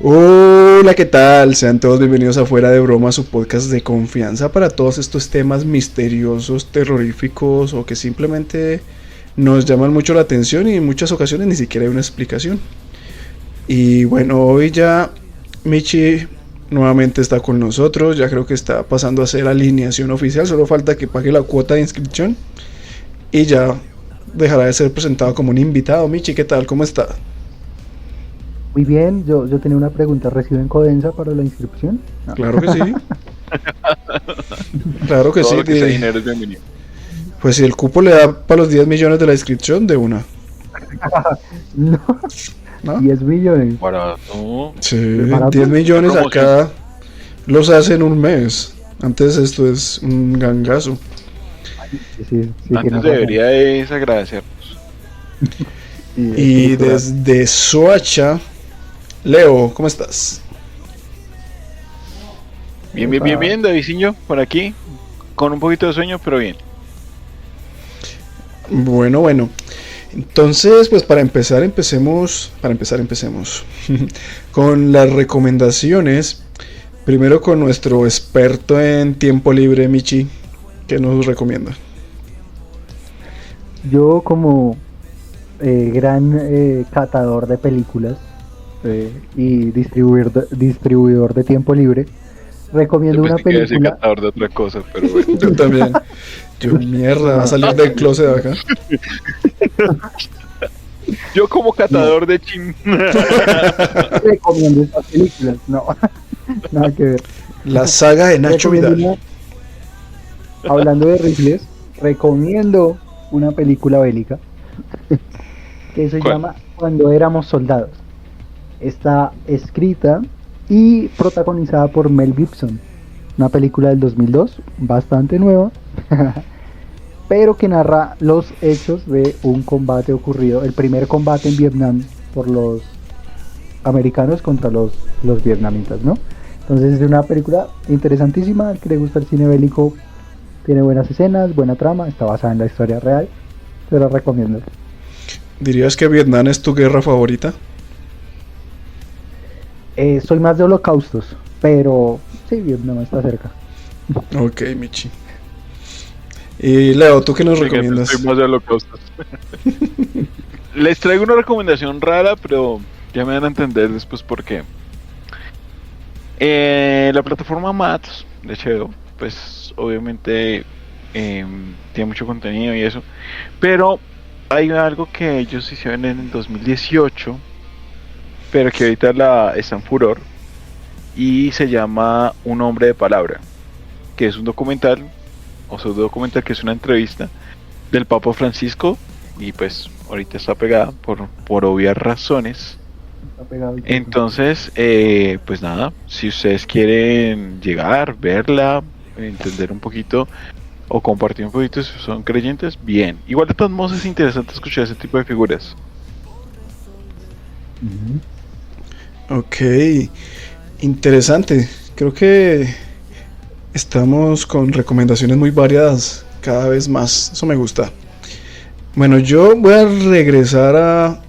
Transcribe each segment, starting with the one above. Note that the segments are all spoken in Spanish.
Hola, ¿qué tal? Sean todos bienvenidos a Fuera de Broma, su podcast de confianza para todos estos temas misteriosos, terroríficos o que simplemente nos llaman mucho la atención y en muchas ocasiones ni siquiera hay una explicación. Y bueno, hoy ya Michi nuevamente está con nosotros, ya creo que está pasando a ser alineación oficial, solo falta que pague la cuota de inscripción y ya dejará de ser presentado como un invitado. Michi, ¿qué tal? ¿Cómo está? Muy bien, yo tenía una pregunta. ¿Reciben Codensa para la inscripción? No. Claro que sí, claro que Todo sí. lo que sea dinero es bienvenido. Pues si el cupo le da para los 10 millones de la inscripción, de una, No, ¿no? 10 millones. Barato. Sí, ¿Barato? 10 millones Promoción. acá los hace en un mes. Antes esto es un gangazo. Sí, Antes tienes debería es agradecernos. razón. Y Estructural. desde Soacha, Leo, ¿cómo estás? Bien, Davidinho, por aquí. Con un poquito de sueño, pero bien. Bueno. Entonces, pues para empezar, empecemos con las recomendaciones. Primero con nuestro experto en tiempo libre, Michi, ¿qué nos recomienda? Yo como gran catador de películas y distribuidor de tiempo libre, recomiendo una Después que ser película. catador de otra cosa, pero bueno. Yo también. Yo, mierda, va a salir del closet de acá. Yo como catador de chim. Recomiendo estas películas. No, nada que ver. La saga de Nacho Recomiendo Vidal. hablando de rifles, recomiendo una película bélica que se ¿Cuál? llama Cuando éramos soldados. Está escrita y protagonizada por Mel Gibson. Una película del 2002, bastante nueva, pero que narra los hechos de un combate ocurrido, el primer combate en Vietnam por los americanos contra los vietnamitas, ¿no? Entonces es una película interesantísima. Al que le gusta el cine bélico, tiene buenas escenas, buena trama, está basada en la historia real, te la recomiendo. ¿Dirías que Vietnam es tu guerra favorita? Soy más de holocaustos, pero sí, Vietnam está cerca. Ok, Michi. Y Leo, ¿tú qué nos recomiendas? Estoy más de holocaustos. Les traigo una recomendación rara, pero ya me van a entender después por qué. La plataforma Max de HBO, pues obviamente tiene mucho contenido y eso, pero hay algo que ellos hicieron en el 2018, pero que ahorita está en furor, y se llama Un hombre de palabra, que es un documental, o sea, un documental que es una entrevista del Papa Francisco, y pues ahorita está pegada por obvias razones. Está pegado y todo. Entonces, pues nada, si ustedes quieren llegar, verla, entender un poquito o compartir un poquito si son creyentes, bien. Igual de todos modos es interesante escuchar ese tipo de figuras. Ujú. Ok, interesante. Creo que estamos con recomendaciones muy variadas cada vez más. Eso me gusta. Bueno, yo voy a regresar a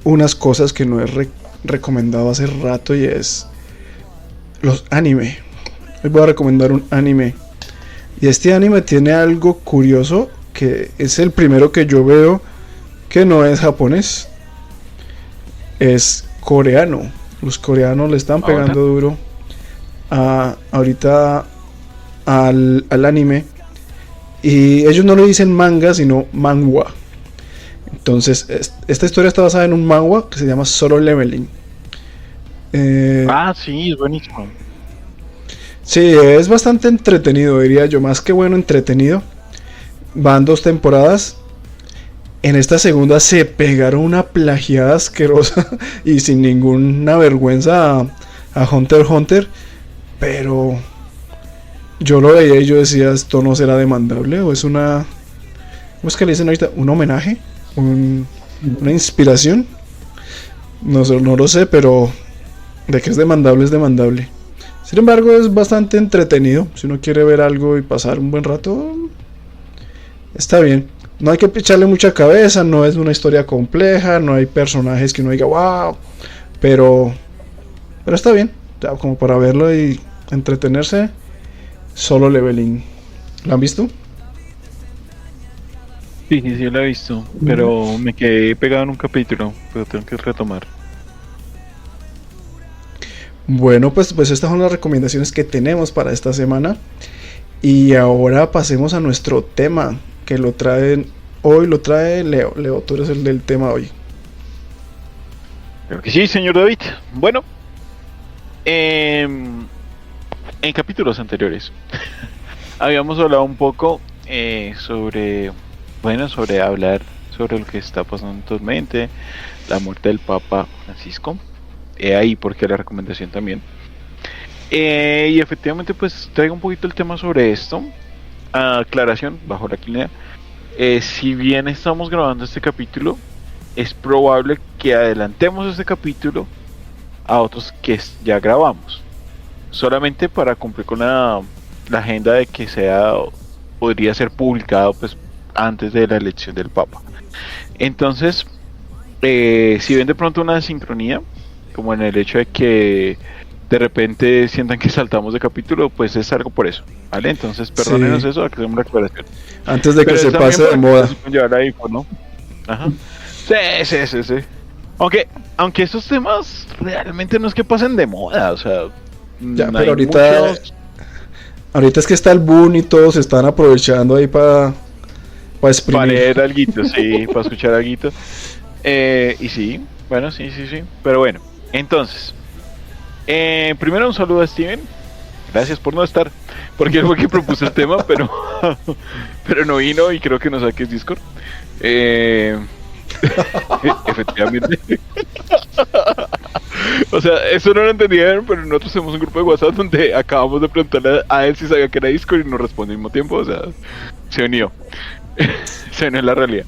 unas cosas que no he recomendado hace rato y es los anime. Hoy voy a recomendar un anime. Y este anime tiene algo curioso, que es el primero que yo veo que no es japonés. Es coreano. Los coreanos le están Ahora. pegando duro ahorita al anime. Y ellos no le dicen manga, sino manhwa. Entonces, esta historia está basada en un manhwa que se llama Solo Leveling. Sí, es buenísimo. Sí, es bastante entretenido, diría yo, más que bueno, entretenido. Van 2 temporadas. En esta segunda se pegaron una plagiada asquerosa y sin ninguna vergüenza a Hunter x Hunter. Pero yo lo veía y yo decía, esto no será demandable o es una... ¿Cómo es que le dicen ahorita? ¿Un homenaje? ¿Una inspiración? No lo sé, pero de que es demandable, es demandable. Sin embargo, es bastante entretenido. Si uno quiere ver algo y pasar un buen rato, está bien. No hay que echarle mucha cabeza, no es una historia compleja, no hay personajes que uno diga wow, pero Pero está bien, ya como para verlo y entretenerse. Solo Leveling. ¿Lo han visto? Sí, sí, sí, lo he visto, pero me quedé pegado en un capítulo, pero tengo que retomar. Bueno, pues estas son las recomendaciones que tenemos para esta semana. Y ahora pasemos a nuestro tema, que lo trae Leo. Leo, tú eres el del tema hoy. Creo que sí, señor David. Bueno, en capítulos anteriores habíamos hablado un poco sobre hablar sobre lo que está pasando actualmente, la muerte del Papa Francisco. Ahí porque la recomendación también. Y efectivamente pues traigo un poquito el tema sobre esto. Aclaración, bajo la clínica. Si bien estamos grabando este capítulo, es probable que adelantemos este capítulo a otros que ya grabamos. Solamente para cumplir con la agenda de que podría ser publicado pues antes de la elección del Papa. Entonces, si ven de pronto una sincronía, como en el hecho de que de repente sientan que saltamos de capítulo, pues es algo por eso, ¿vale? Entonces, perdónenos eso, que hacemos una aclaración. Antes de que se pase de moda. Llevar ahí, ¿no? Ajá. Sí. Aunque estos temas realmente no es que pasen de moda, o sea, ya, pero ahorita es que está el boom y todos están aprovechando ahí para exprimir. Para leer alguito, sí, para escuchar alguito. Y sí, bueno, sí. Pero bueno, entonces, primero un saludo a Steven. Gracias por no estar, porque él fue quien propuso el tema, pero no vino y creo que no saques Discord. Efectivamente. O sea, eso no lo entendieron, pero nosotros tenemos un grupo de WhatsApp donde acabamos de preguntarle a él si sabía que era Discord y nos respondió al mismo tiempo. O sea, se unió. Se unió en la realidad.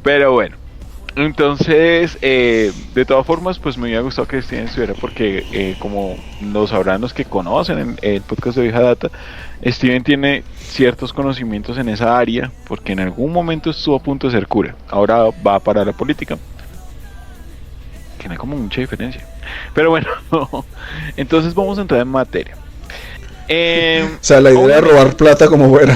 Pero bueno. Entonces, de todas formas, pues me hubiera gustado que Steven estuviera porque, como lo sabrán los que conocen en el podcast de Vieja Data, Steven tiene ciertos conocimientos en esa área porque en algún momento estuvo a punto de ser cura. Ahora va para la política. Que no hay como mucha diferencia. Pero bueno, entonces vamos a entrar en materia. O sea, la idea de robar plata como fuera.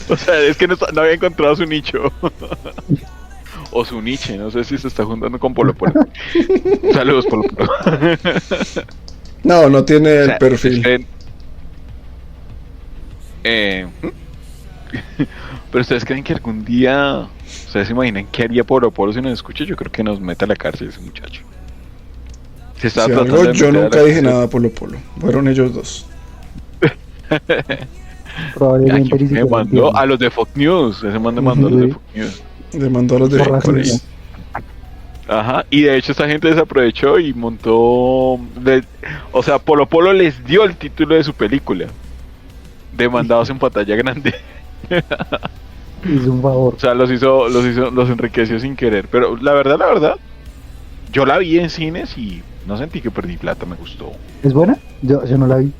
O sea, es que no había encontrado su nicho. O su niche, no sé si se está juntando con Polo Polo. Saludos, Polo Polo. No tiene el perfil. Pero ustedes creen que algún día, ustedes se imaginan qué haría Polo Polo si nos escucha. Yo creo que nos mete a la cárcel ese muchacho. Yo nunca dije nada Polo Polo. Fueron ellos dos. Probablemente me mandó a los de Fox News. Ese man mandó a los de Fox News. Le mandó a los de Fox News. Ajá, y de hecho esta gente desaprovechó y montó. O sea, Polo Polo les dio el título de su película. Demandados en pantalla grande. Hizo un favor. O sea, los enriqueció sin querer. Pero la verdad, yo la vi en cines y no sentí que perdí plata, me gustó. ¿Es buena? Yo no la vi.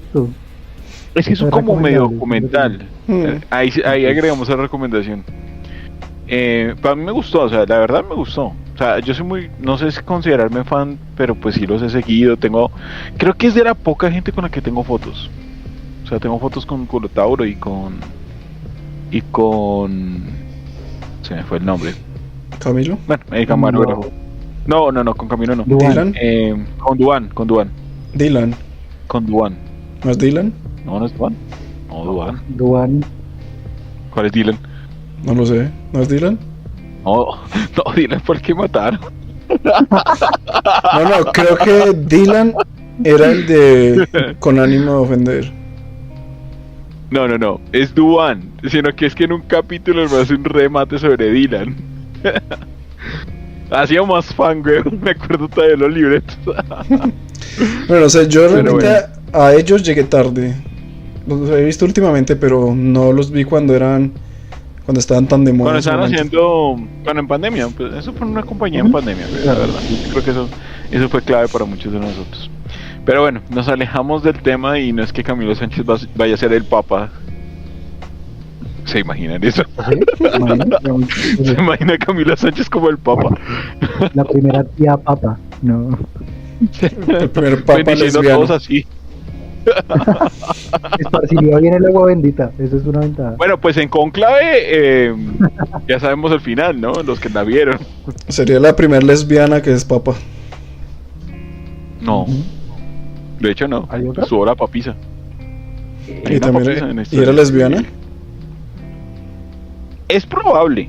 Es que es como medio documental. Ahí agregamos la recomendación. Para mí me gustó, o sea, la verdad me gustó. O sea, yo soy no sé si considerarme fan, pero pues sí los he seguido. Creo que es de la poca gente con la que tengo fotos. O sea, tengo fotos con Colotauro y con se me fue el nombre. ¿Camilo? Bueno, el camarógrafo. No, con Camilo no. ¿Dylan? Con Duan. Dylan. Con Duan. ¿No es Dylan? No es Duan. No, Duan. ¿Cuál es Dylan? No lo sé. ¿No es Dylan? No, Dylan fue el que mataron. No, creo que Dylan era el de con ánimo de ofender. No, es Duan, sino que es que en un capítulo me hace un remate sobre Dylan. Hacía más fan, güey, me acuerdo todavía de los libretos. Bueno, o sea, yo realmente a ellos llegué tarde. Los he visto últimamente, pero no los vi cuando estaban tan de moda. Cuando en pandemia, pues eso fue una compañía en pandemia, la verdad. Yo creo que eso fue clave para muchos de nosotros. Pero bueno, nos alejamos del tema y no es que Camilo Sánchez vaya a ser el papa, ¿Se imaginan eso? ¿Sí? ¿Se imagina a Camila Sánchez como el Papa? La primera tía papa. No. El primer papa Bendiciendo a lesbiano. todos así. Esparciría bien el agua bendita. Eso es una ventaja. Bueno, pues en Cónclave ya sabemos el final, ¿no? Los que la vieron. Sería la primera lesbiana que es papa. No, Ujú. de hecho no. ¿Hay otra? Estuvo la papisa. Hay Y una también papisa en y esta- era lesbiana. Es probable.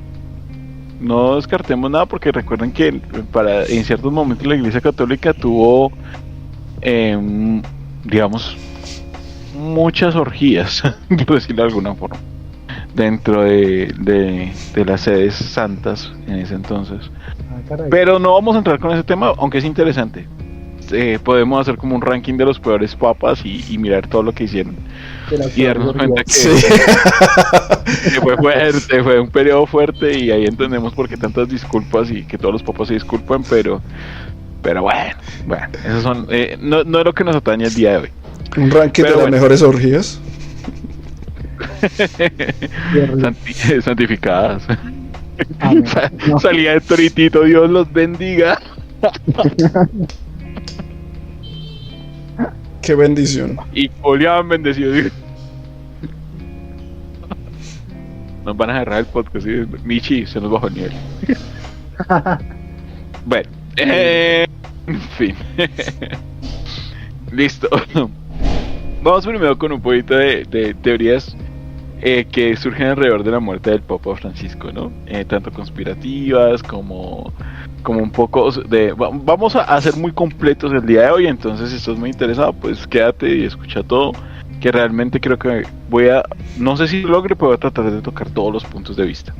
No descartemos nada porque recuerden que en ciertos momentos la Iglesia Católica tuvo, digamos, muchas orgías, por decirlo de alguna forma, dentro de las sedes santas en ese entonces. Ah, caray. Pero no vamos a entrar con ese tema, aunque es interesante. Podemos hacer como un ranking de los peores papas y mirar todo lo que hicieron. De las Y darnos cuenta que, Sí. que fue fuerte, fue un periodo fuerte y ahí entendemos por qué tantas disculpas y que todos los papas se disculpan, pero bueno, esos son, no es lo que nos atañe el día de hoy. Un ranking Pero de las bueno. mejores orgías. Santificadas. Amén. No. Salía de Toritito, Dios los bendiga. Qué bendición. Y oleaban bendecidos. Nos van a cerrar el podcast. ¿Sí? Michi, se nos bajó el nivel. Bueno, en fin. Listo. Vamos primero con un poquito de teorías que surgen alrededor de la muerte del Papa Francisco, ¿no? Tanto conspirativas como un poco de... Vamos a ser muy completos el día de hoy, entonces si estás muy interesado, pues quédate y escucha todo, que realmente creo que no sé si logre, pero voy a tratar de tocar todos los puntos de vista.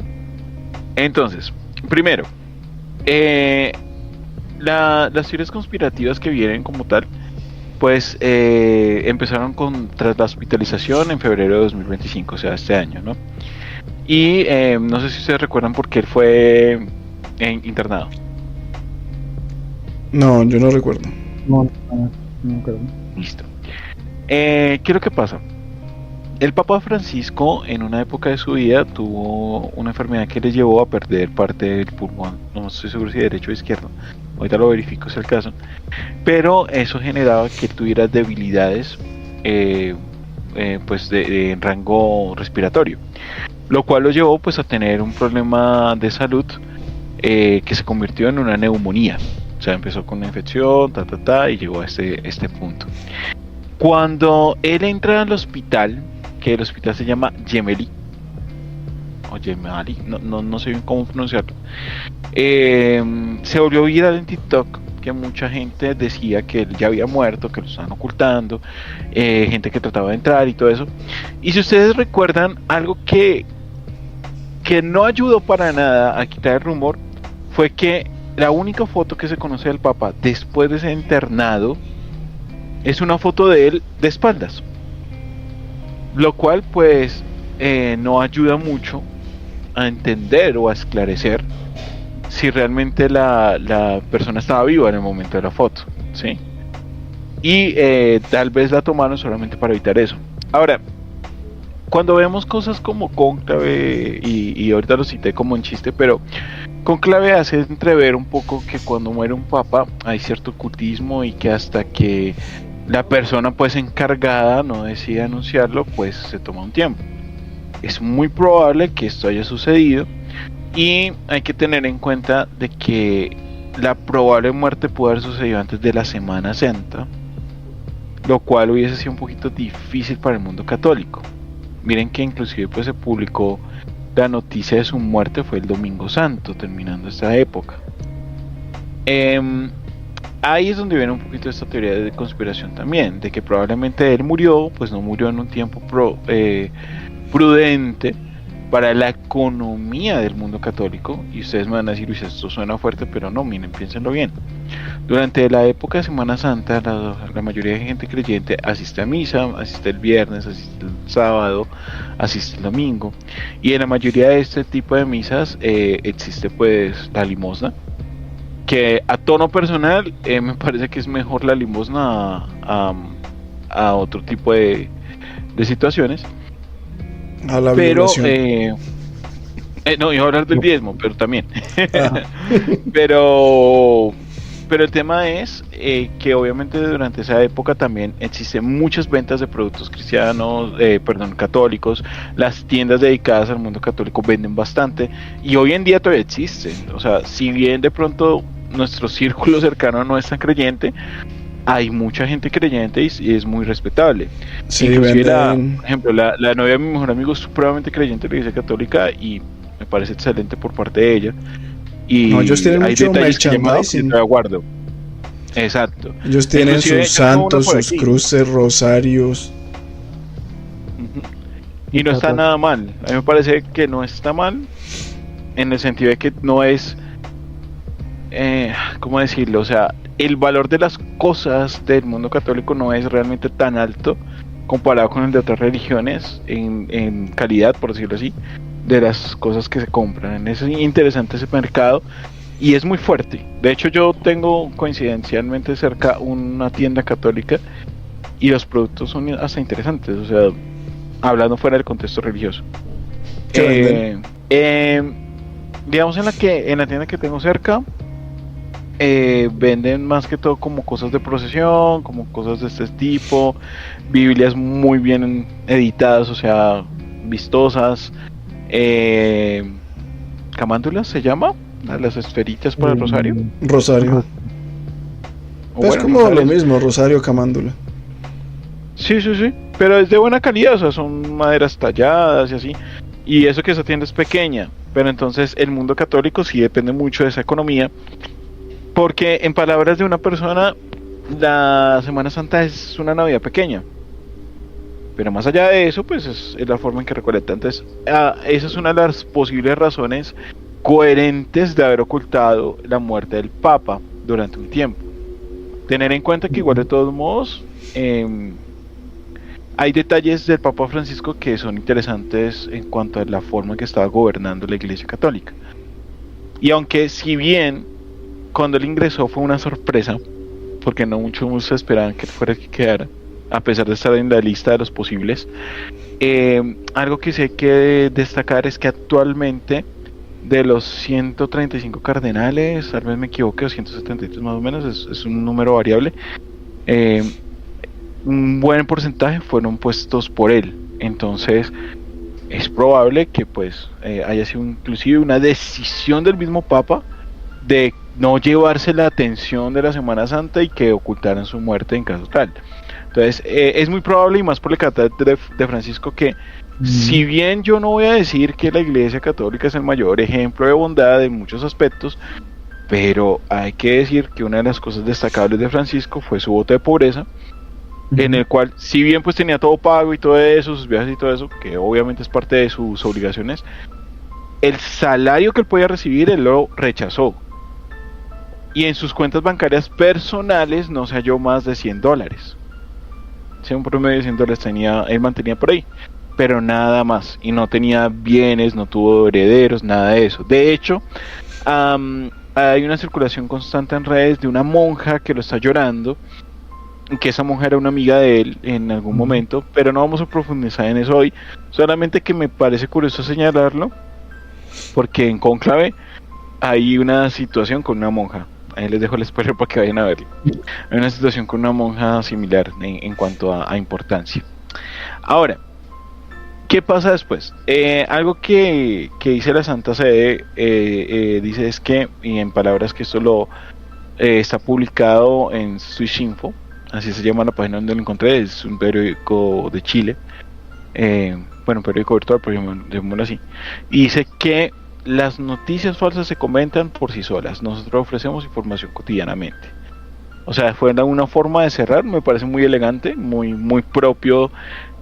Entonces, primero, las teorías conspirativas que vienen como tal, pues empezaron tras la hospitalización en febrero de 2025, o sea, este año, ¿no? Y no sé si ustedes recuerdan por qué él fue internado. No, yo no recuerdo. No creo. Listo. ¿Qué es lo que pasa? El Papa Francisco en una época de su vida tuvo una enfermedad que le llevó a perder parte del pulmón. No estoy seguro si derecho o izquierdo. Ahorita lo verifico si es el caso. Pero eso generaba que tuviera debilidades pues de rango respiratorio. Lo cual lo llevó pues a tener un problema de salud que se convirtió en una neumonía. O sea, empezó con una infección, y llegó a este punto. Cuando él entra al hospital, que el hospital se llama Gemelli, o Gemelli, no sé bien cómo pronunciarlo, se volvió viral en TikTok, que mucha gente decía que él ya había muerto, que lo estaban ocultando, gente que trataba de entrar y todo eso. Y si ustedes recuerdan, algo que no ayudó para nada a quitar el rumor, fue que la única foto que se conoce del Papa después de ser internado es una foto de él de espaldas, lo cual pues no ayuda mucho a entender o a esclarecer si realmente la persona estaba viva en el momento de la foto, ¿sí? Y tal vez la tomaron solamente para evitar eso. Ahora, cuando vemos cosas como Cónclave, y ahorita lo cité como en chiste, pero Cónclave hace entrever un poco que cuando muere un papa hay cierto ocultismo y que hasta que la persona pues encargada no decide anunciarlo, pues se toma un tiempo. Es muy probable que esto haya sucedido y hay que tener en cuenta de que la probable muerte pudo haber sucedido antes de la Semana Santa, lo cual hubiese sido un poquito difícil para el mundo católico. Miren que inclusive pues se publicó la noticia de su muerte fue el Domingo Santo, terminando esta época. Ahí es donde viene un poquito esta teoría de conspiración también, de que probablemente él murió, pues no murió en un tiempo prudente para la economía del mundo católico. Y ustedes me van a decir, Luis, esto suena fuerte, pero no, miren, piénsenlo bien. Durante la época de Semana Santa, la mayoría de gente creyente asiste a misa, asiste el viernes, asiste el sábado, asiste el domingo. Y en la mayoría de este tipo de misas existe pues la limosna, que a tono personal me parece que es mejor la limosna a otro tipo de situaciones. A la Pero, violación. no, iba a hablar del diezmo, pero también. Ah, pero, pero el tema es que obviamente durante esa época también existen muchas ventas de productos cristianos, perdón, católicos. Las tiendas dedicadas al mundo católico venden bastante y hoy en día todavía existen. O sea, si bien de pronto nuestro círculo cercano no es tan creyente, hay mucha gente creyente y es muy respetable. sí, Inclusive venden. por ejemplo, la novia de mi mejor amigo es supremamente creyente de la iglesia católica y me parece excelente por parte de ella. No, ellos Y tienen hay mucho detalles que ella me ha dado que yo merchandising. todavía guardo. Exacto. Ellos tienen Inclusive sus yo tengo una santos, por sus aquí. cruces, rosarios. Ujú. Y no está nada mal. A mí me parece que no está mal en el sentido de que no es, ¿cómo decirlo? O sea, el valor de las cosas del mundo católico no es realmente tan alto comparado con el de otras religiones en calidad, por decirlo así, de las cosas que se compran. Es interesante ese mercado y es muy fuerte. De hecho, yo tengo coincidencialmente cerca una tienda católica y los productos son hasta interesantes, o sea, hablando fuera del contexto religioso. ¿Qué venden? Eh, digamos en la tienda que tengo cerca, venden más que todo como cosas de procesión, como cosas de este tipo, Biblias muy bien editadas, o sea, vistosas, eh, camándulas se llama, las esferitas para el rosario, Rosario. o Pues bueno, como lo rosarios. mismo, Rosario Camándula. Sí, sí, sí, pero es de buena calidad, o sea, son maderas talladas y así. Y eso que esa tienda es pequeña, pero entonces el mundo católico sí depende mucho de esa economía, porque en palabras de una persona, la Semana Santa es una Navidad pequeña, pero más allá de eso, pues es la forma en que recolecta. Entonces, esa es una de las posibles razones coherentes de haber ocultado la muerte del Papa durante un tiempo. Tener en cuenta que igual de todos modos, hay detalles del Papa Francisco que son interesantes en cuanto a la forma en que estaba gobernando la Iglesia Católica. Y aunque si bien cuando él ingresó fue una sorpresa, porque no muchos esperaban que él fuera el que quedara, a pesar de estar en la lista de los posibles, algo que sí hay que destacar es que actualmente de los 135 cardenales, tal vez me equivoque, o 173 más o menos, es un número variable, eh, un buen porcentaje fueron puestos por él. Entonces es probable que pues haya sido inclusive una decisión del mismo Papa de no llevarse la atención de la Semana Santa y que ocultaran su muerte en caso tal. Entonces es muy probable, y más por el carácter de Francisco, que si bien yo no voy a decir que la Iglesia Católica es el mayor ejemplo de bondad en muchos aspectos, pero hay que decir que una de las cosas destacables de Francisco fue su voto de pobreza, en el cual, si bien pues tenía todo pago y todo eso, sus viajes y todo eso, que obviamente es parte de sus obligaciones, el salario que él podía recibir él lo rechazó. Y en sus cuentas bancarias personales no se halló más de $100. Sí, un promedio de $100 él mantenía por ahí, pero nada más. Y no tenía bienes, no tuvo herederos, nada de eso. De hecho, hay una circulación constante en redes de una monja que lo está llorando, que esa monja era una amiga de él en algún momento, pero no vamos a profundizar en eso hoy. Solamente que me parece curioso señalarlo, porque en Cónclave hay una situación con una monja. Ahí les dejo el spoiler para que vayan a verlo. Hay una situación con una monja similar en cuanto a importancia. Ahora, ¿qué pasa después? Algo que dice la Santa Sede, dice es que, y en palabras que esto lo está publicado en Swishinfo, así se llama la página donde lo encontré, es un periódico de Chile, bueno, un periódico virtual, por llamémoslo así, y dice que las noticias falsas se comentan por sí solas. Nosotros ofrecemos información cotidianamente. O sea, fue una forma de cerrar, me parece muy elegante, muy propio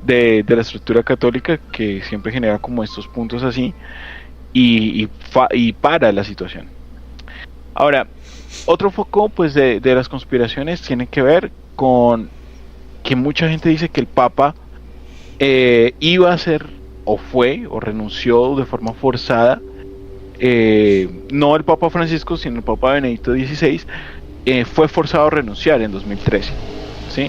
de la estructura católica, que siempre genera como estos puntos así y para la situación. Ahora, otro foco pues de las conspiraciones tiene que ver con que mucha gente dice que el Papa iba a ser o fue o renunció de forma forzada. No el Papa Francisco, sino el Papa Benedicto XVI, fue forzado a renunciar en 2013, ¿sí?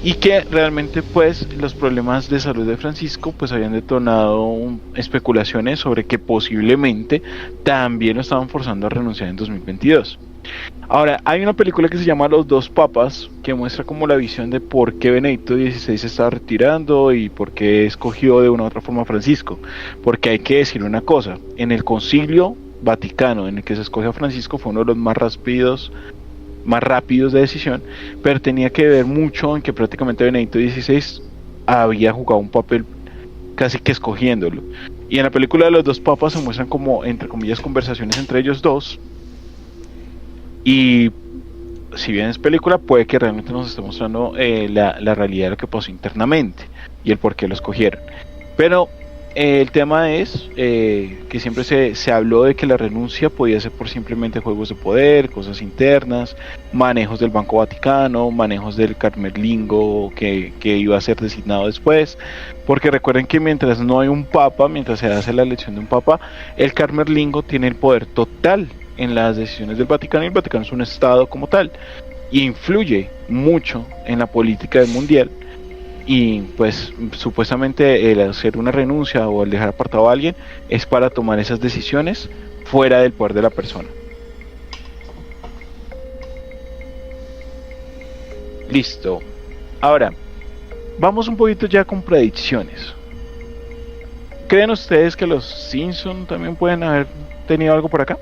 y que realmente pues los problemas de salud de Francisco pues habían detonado especulaciones sobre que posiblemente también lo estaban forzando a renunciar en 2022. Ahora, hay una película que se llama Los Dos Papas, que muestra como la visión de por qué Benedicto XVI se está retirando y por qué escogió de una u otra forma a Francisco. Porque hay que decir una cosa, en el Concilio Vaticano en el que se escoge a Francisco fue uno de los más rápidos de decisión, pero tenía que ver mucho en que prácticamente Benedicto XVI había jugado un papel casi que escogiéndolo. Y en la película de Los Dos Papas se muestran como, entre comillas, conversaciones entre ellos dos. Y si bien es película, puede que realmente nos esté mostrando la realidad de lo que pasó internamente y el por qué lo escogieron. Pero el tema es que siempre se habló de que la renuncia podía ser por simplemente juegos de poder, cosas internas, manejos del Banco Vaticano, manejos del Carmerlingo que iba a ser designado después. Porque recuerden que mientras no hay un papa, mientras se hace la elección de un papa, el Carmerlingo tiene el poder total en las decisiones del Vaticano, y el Vaticano es un estado como tal y influye mucho en la política del mundial. Y pues supuestamente el hacer una renuncia o el dejar apartado a alguien es para tomar esas decisiones fuera del poder de la persona. Listo. Ahora vamos un poquito ya con predicciones. ¿Creen ustedes que los Simpson también pueden haber tenido algo por acá?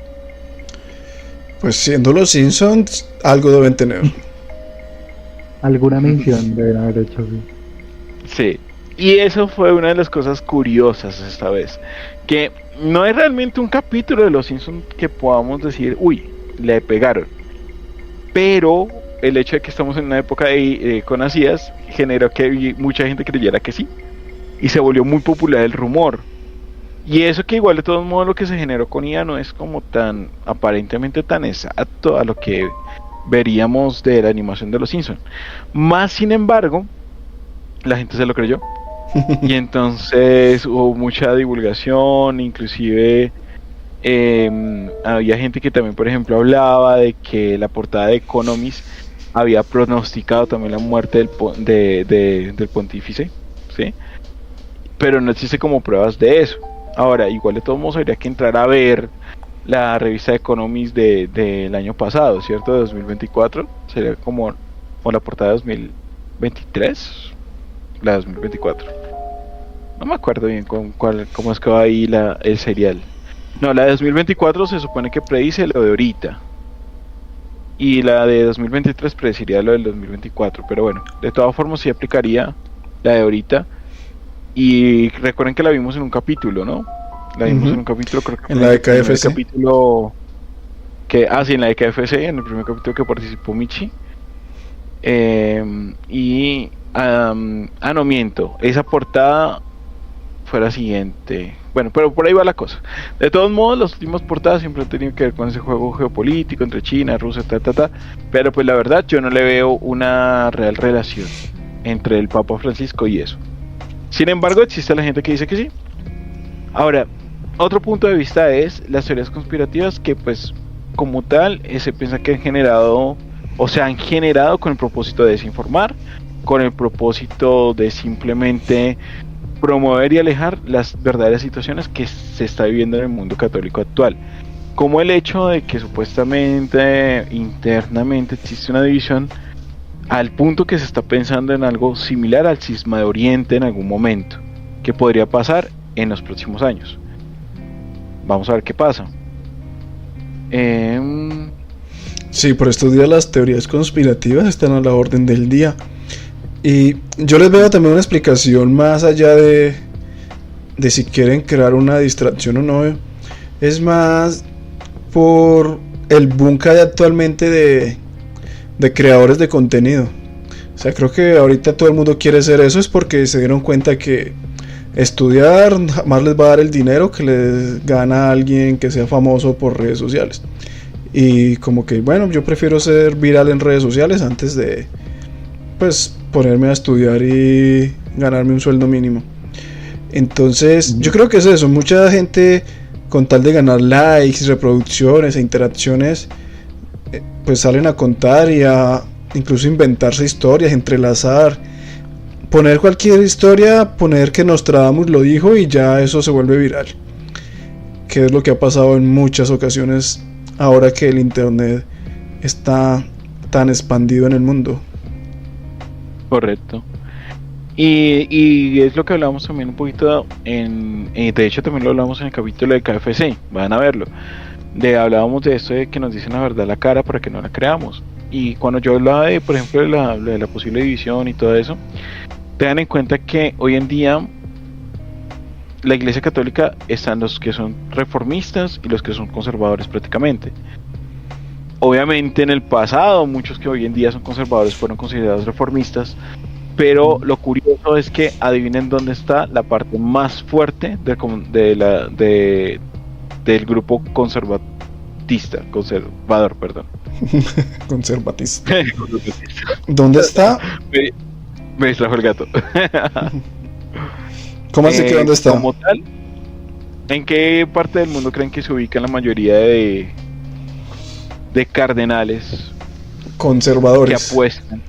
Pues siendo los Simpsons, algo deben tener. Alguna mención deben haber hecho. Sí. Y eso fue una de las cosas curiosas esta vez. Que no es realmente un capítulo de los Simpsons que podamos decir, uy, le pegaron. Pero el hecho de que estamos en una época de conocidas generó que mucha gente creyera que sí. Y se volvió muy popular el rumor. Y eso que igual de todos modos lo que se generó con IA no es como tan aparentemente tan exacto a lo que veríamos de la animación de los Simpsons. Más sin embargo, la gente se lo creyó. Y entonces hubo mucha divulgación, inclusive había gente que también, por ejemplo, hablaba de que la portada de Economist había pronosticado también la muerte del pontífice, ¿sí? Pero no existe como pruebas de eso. Ahora, igual de todos modos habría que entrar a ver la revista Economist del año pasado, ¿cierto? De 2024. Sería como la portada de 2023, la de 2024. No me acuerdo bien cómo es que va ahí el serial. No, la de 2024 se supone que predice lo de ahorita. Y la de 2023 predeciría lo del 2024. Pero bueno, de todas formas sí aplicaría la de ahorita. Y recuerden que la vimos en un capítulo, ¿no? La vimos en un capítulo, creo que en la de KFC. En el capítulo sí, en la de KFC, en el primer capítulo que participó Michi. No miento, esa portada fue la siguiente. Bueno, pero por ahí va la cosa. De todos modos, las últimas portadas siempre han tenido que ver con ese juego geopolítico entre China, Rusia, pero pues la verdad yo no le veo una real relación entre el Papa Francisco y eso. Sin embargo, existe la gente que dice que sí. Ahora, otro punto de vista es las teorías conspirativas que pues como tal se piensa que han generado o se han generado con el propósito de desinformar, con el propósito de simplemente promover y alejar las verdaderas situaciones que se está viviendo en el mundo católico actual, como el hecho de que supuestamente internamente existe una división al punto que se está pensando en algo similar al cisma de Oriente en algún momento, que podría pasar en los próximos años. Vamos a ver qué pasa. Sí, por estos días las teorías conspirativas están a la orden del día. Y yo les veo también una explicación más allá de si quieren crear una distracción o no. Es más por el boom que hay actualmente de creadores de contenido. O sea, creo que ahorita todo el mundo quiere hacer eso, es porque se dieron cuenta que estudiar jamás les va a dar el dinero que les gana a alguien que sea famoso por redes sociales. Y como que bueno, yo prefiero ser viral en redes sociales antes de pues ponerme a estudiar y ganarme un sueldo mínimo. Entonces yo creo que es eso, mucha gente con tal de ganar likes, reproducciones e interacciones pues salen a contar y a incluso inventarse historias, entrelazar, poner cualquier historia, poner que Nostradamus lo dijo y ya eso se vuelve viral. Que es lo que ha pasado en muchas ocasiones ahora que el internet está tan expandido en el mundo. Correcto. Y es lo que hablamos también un poquito de hecho también lo hablamos en el capítulo de KFC, van a verlo. Hablábamos de esto de que nos dicen la verdad a la cara para que no la creamos. Y cuando yo hablaba de, por ejemplo, de la posible división y todo eso, tengan en cuenta que hoy en día la Iglesia Católica están los que son reformistas y los que son conservadores prácticamente. Obviamente en el pasado muchos que hoy en día son conservadores fueron considerados reformistas, pero lo curioso es que adivinen dónde está la parte más fuerte del grupo conservador, perdón. Conservatista. ¿Dónde está? Me distrajo el gato. ¿Cómo así que dónde está? Como tal, ¿en qué parte del mundo creen que se ubican la mayoría de cardenales conservadores que apuestan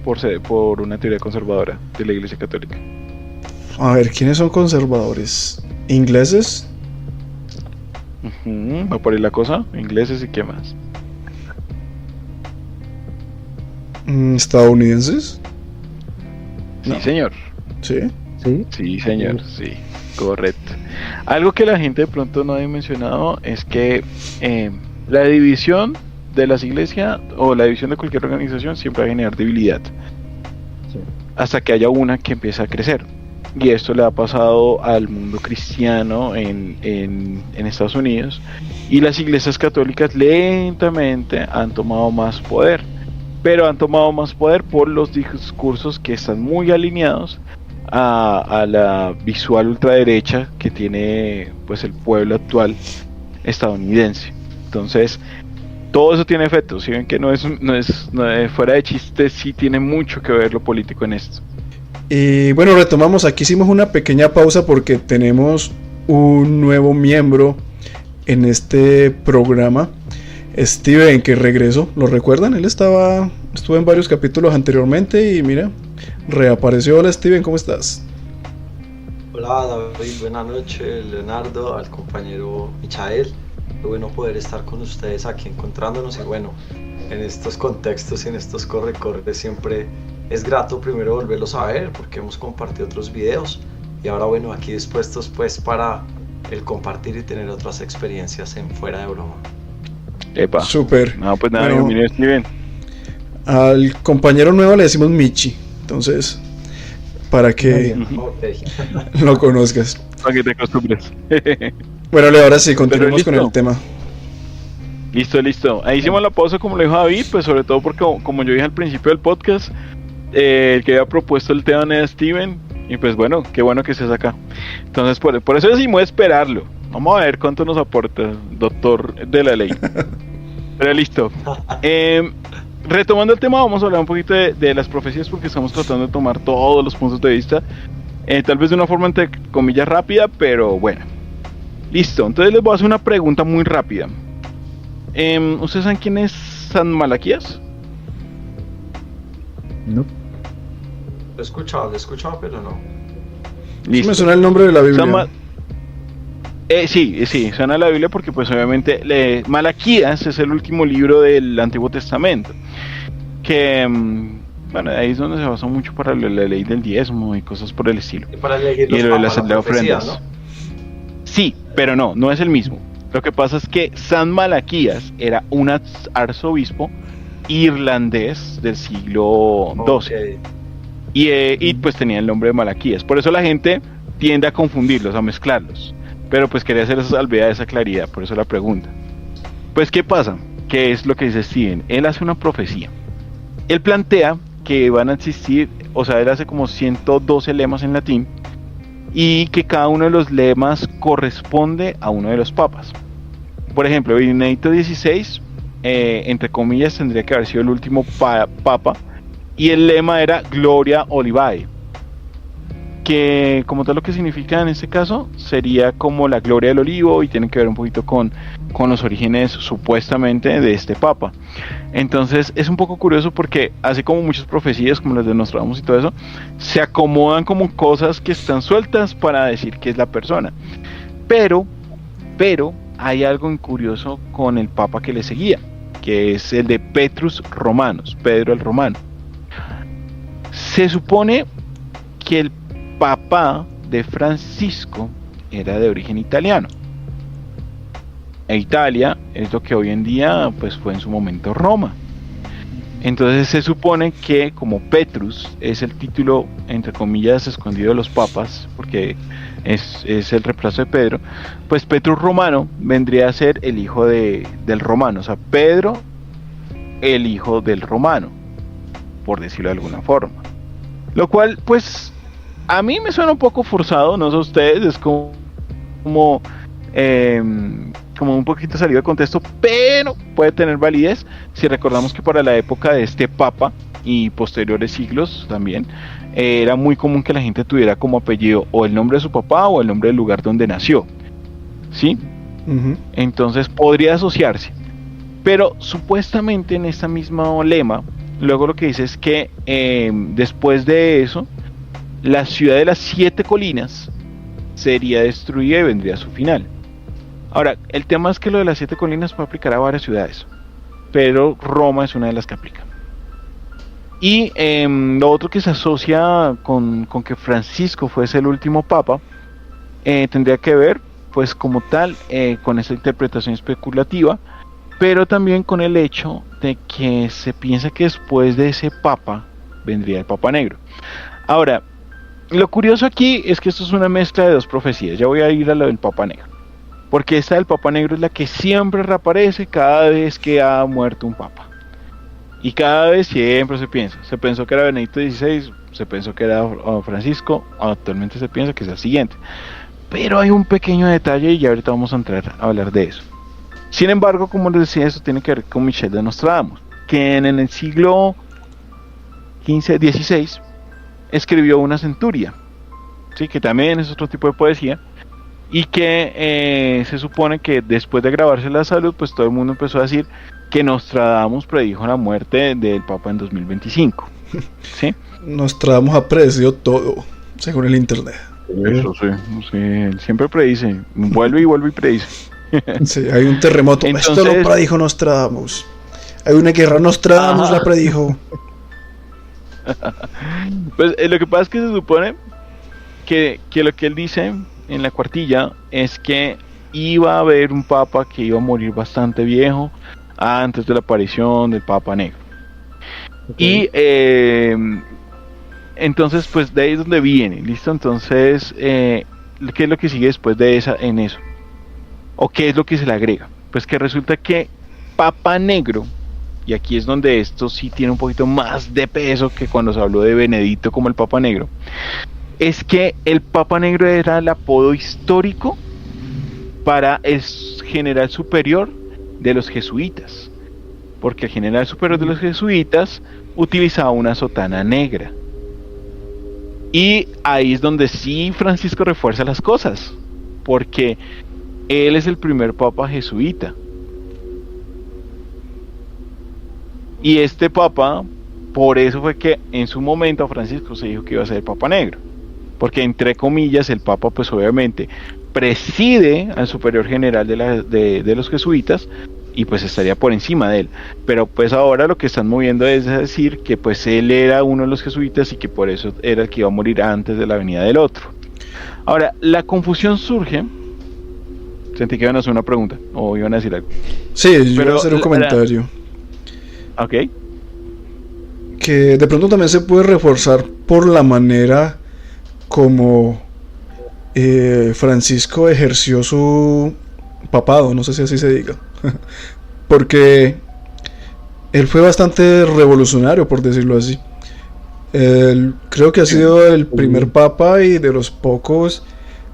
por una teoría conservadora de la Iglesia Católica? A ver, ¿quiénes son conservadores? ¿Ingleses? Va por ahí la cosa, ingleses y qué más. ¿Estadounidenses? Sí, No. señor. ¿Sí? ¿Sí? Sí, señor, sí, correcto. Algo que la gente de pronto no ha mencionado es que la división de las iglesias o la división de cualquier organización siempre va a generar debilidad. Sí. Hasta que haya una que empiece a crecer. Y esto le ha pasado al mundo cristiano en Estados Unidos. Y las iglesias católicas lentamente han tomado más poder. Pero han tomado más poder por los discursos que están muy alineados a la visual ultraderecha que tiene pues el pueblo actual estadounidense. Entonces, todo eso tiene efecto. Si ven que no es fuera de chiste, sí tiene mucho que ver lo político en esto. Y bueno, retomamos. Aquí hicimos una pequeña pausa porque tenemos un nuevo miembro en este programa, Steven, que regresó. ¿Lo recuerdan? Él estuvo en varios capítulos anteriormente y mira, reapareció. Hola Steven, ¿cómo estás? Hola David, buenas noches, Leonardo, al compañero Michael. Qué bueno poder estar con ustedes aquí encontrándonos y bueno, en estos contextos y en estos corre siempre es grato primero volverlos a ver porque hemos compartido otros videos y ahora bueno, aquí dispuestos pues para el compartir y tener otras experiencias en Fuera de Broma. Epa. Súper. No, pues nada, Bueno, bienvenido Steven. al compañero nuevo le decimos Michi. Entonces, para que Ok. lo conozcas. Para que te acostumbres. Bueno, Leo, ahora sí, continuemos listo. con el tema. Listo. Ahí hicimos la pausa como lo dijo David, pues sobre todo porque como yo dije al principio del podcast, el que había propuesto el tema era Steven, y pues bueno, qué bueno que estés acá. Entonces por eso decidimos esperarlo. Vamos a ver cuánto nos aporta, doctor de la ley. Pero listo. Retomando el tema, vamos a hablar un poquito de las profecías porque estamos tratando de tomar todos los puntos de vista. Tal vez de una forma entre comillas rápida, pero bueno. Listo, entonces les voy a hacer una pregunta muy rápida. ¿Ustedes saben quién es San Malaquías? No. Lo he escuchado, pero no. Listo. Me suena el nombre de la Biblia. Sí, suena la Biblia porque pues obviamente Malaquías es el último libro del Antiguo Testamento. Que, bueno, ahí es donde se basa mucho para la ley del diezmo y cosas por el estilo. Y para elegir Y los lo de papas, las profecía, ofrendas. ¿no? Sí, pero no es el mismo. Lo que pasa es que San Malaquías era un arzobispo irlandés del siglo XII. Ok. Y pues tenía el nombre de Malaquías. Por eso la gente tiende a confundirlos, a mezclarlos. Pero pues quería hacer esa salvedad, esa claridad, por eso la pregunta. Pues ¿qué pasa? ¿Qué es lo que dice Steven? Él hace una profecía. Él plantea que van a existir, o sea, él hace como 112 lemas en latín, y que cada uno de los lemas corresponde a uno de los papas. Por ejemplo, Benedicto XVI, entre comillas, tendría que haber sido el último papa, y el lema era Gloria Olivae. que como tal lo que significa en este caso sería como la gloria del olivo y tiene que ver un poquito con los orígenes supuestamente de este papa. Entonces es un poco curioso porque así como muchas profecías como las de Nostradamus y todo eso, se acomodan como cosas que están sueltas para decir que es la persona. Pero hay algo curioso con el papa que le seguía, que es el de Petrus Romanus, Pedro el Romano. Se supone que el papá de Francisco era de origen italiano. E Italia es lo que hoy en día pues fue en su momento Roma. Entonces se supone que como Petrus es el título entre comillas escondido de los papas, porque es el reemplazo de Pedro, pues Petrus Romano vendría a ser el hijo del romano, o sea, Pedro el hijo del romano, por decirlo de alguna forma. Lo cual pues a mí me suena un poco forzado, no sé ustedes, es como un poquito salido de contexto, pero puede tener validez si recordamos que para la época de este papa y posteriores siglos también era muy común que la gente tuviera como apellido o el nombre de su papá o el nombre del lugar donde nació, ¿sí? Uh-huh. Entonces podría asociarse, pero supuestamente en esta misma lema luego lo que dice es que después de eso la ciudad de las 7 colinas sería destruida y vendría a su final. Ahora, el tema es que lo de las 7 colinas puede aplicar a varias ciudades, pero Roma es una de las que aplica. Y lo otro que se asocia con que Francisco fuese el último papa, tendría que ver, pues como tal, con esa interpretación especulativa, pero también con el hecho de que se piensa que después de ese papa vendría el Papa Negro. Ahora, lo curioso aquí es que esto es una mezcla de dos profecías. Ya voy a ir a lo del Papa Negro, porque esta del Papa Negro es la que siempre reaparece cada vez que ha muerto un papa. Y cada vez siempre se pensó que era Benedicto XVI, se pensó que era Francisco, actualmente se piensa que es el siguiente. Pero hay un pequeño detalle y ya ahorita vamos a entrar a hablar de eso. Sin embargo, como les decía, eso tiene que ver con Michel de Nostradamus, que en el siglo XVI escribió una centuria, ¿sí? Que también es otro tipo de poesía, y que se supone que después de grabarse La Salud, pues todo el mundo empezó a decir que Nostradamus predijo la muerte del Papa en 2025, ¿sí? Nostradamus ha predecido todo, según el internet. Eso sí, él siempre predice, vuelve y predice. Sí, hay un terremoto. Entonces, esto lo predijo Nostradamus. Hay una guerra, Nostradamus la predijo. Pues lo que pasa es que se supone que lo que él dice en la cuartilla es que iba a haber un papa que iba a morir bastante viejo antes de la aparición del Papa Negro. Okay. Y entonces pues de ahí es donde viene, ¿listo? Entonces, ¿qué es lo que sigue después de en eso? ¿O qué es lo que se le agrega? Pues que resulta que Papa Negro, y aquí es donde esto sí tiene un poquito más de peso que cuando se habló de Benedicto como el Papa Negro, es que el Papa Negro era el apodo histórico para el general superior de los jesuitas, porque el general superior de los jesuitas utilizaba una sotana negra. Y ahí es donde sí Francisco refuerza las cosas, porque él es el primer papa jesuita. Y este papa, por eso fue que en su momento a Francisco se dijo que iba a ser el Papa Negro, porque entre comillas el papa pues obviamente preside al superior general de los jesuitas y pues estaría por encima de él, pero pues ahora lo que están moviendo es decir que pues él era uno de los jesuitas y que por eso era el que iba a morir antes de la venida del otro. Ahora, la confusión surge. Sentí que iban a hacer una pregunta o iban a decir algo. Sí, yo iba a hacer un comentario. Ok. Que de pronto también se puede reforzar por la manera como Francisco ejerció su papado, no sé si así se diga. Porque él fue bastante revolucionario, por decirlo así. Él creo que ha sido el primer papa y de los pocos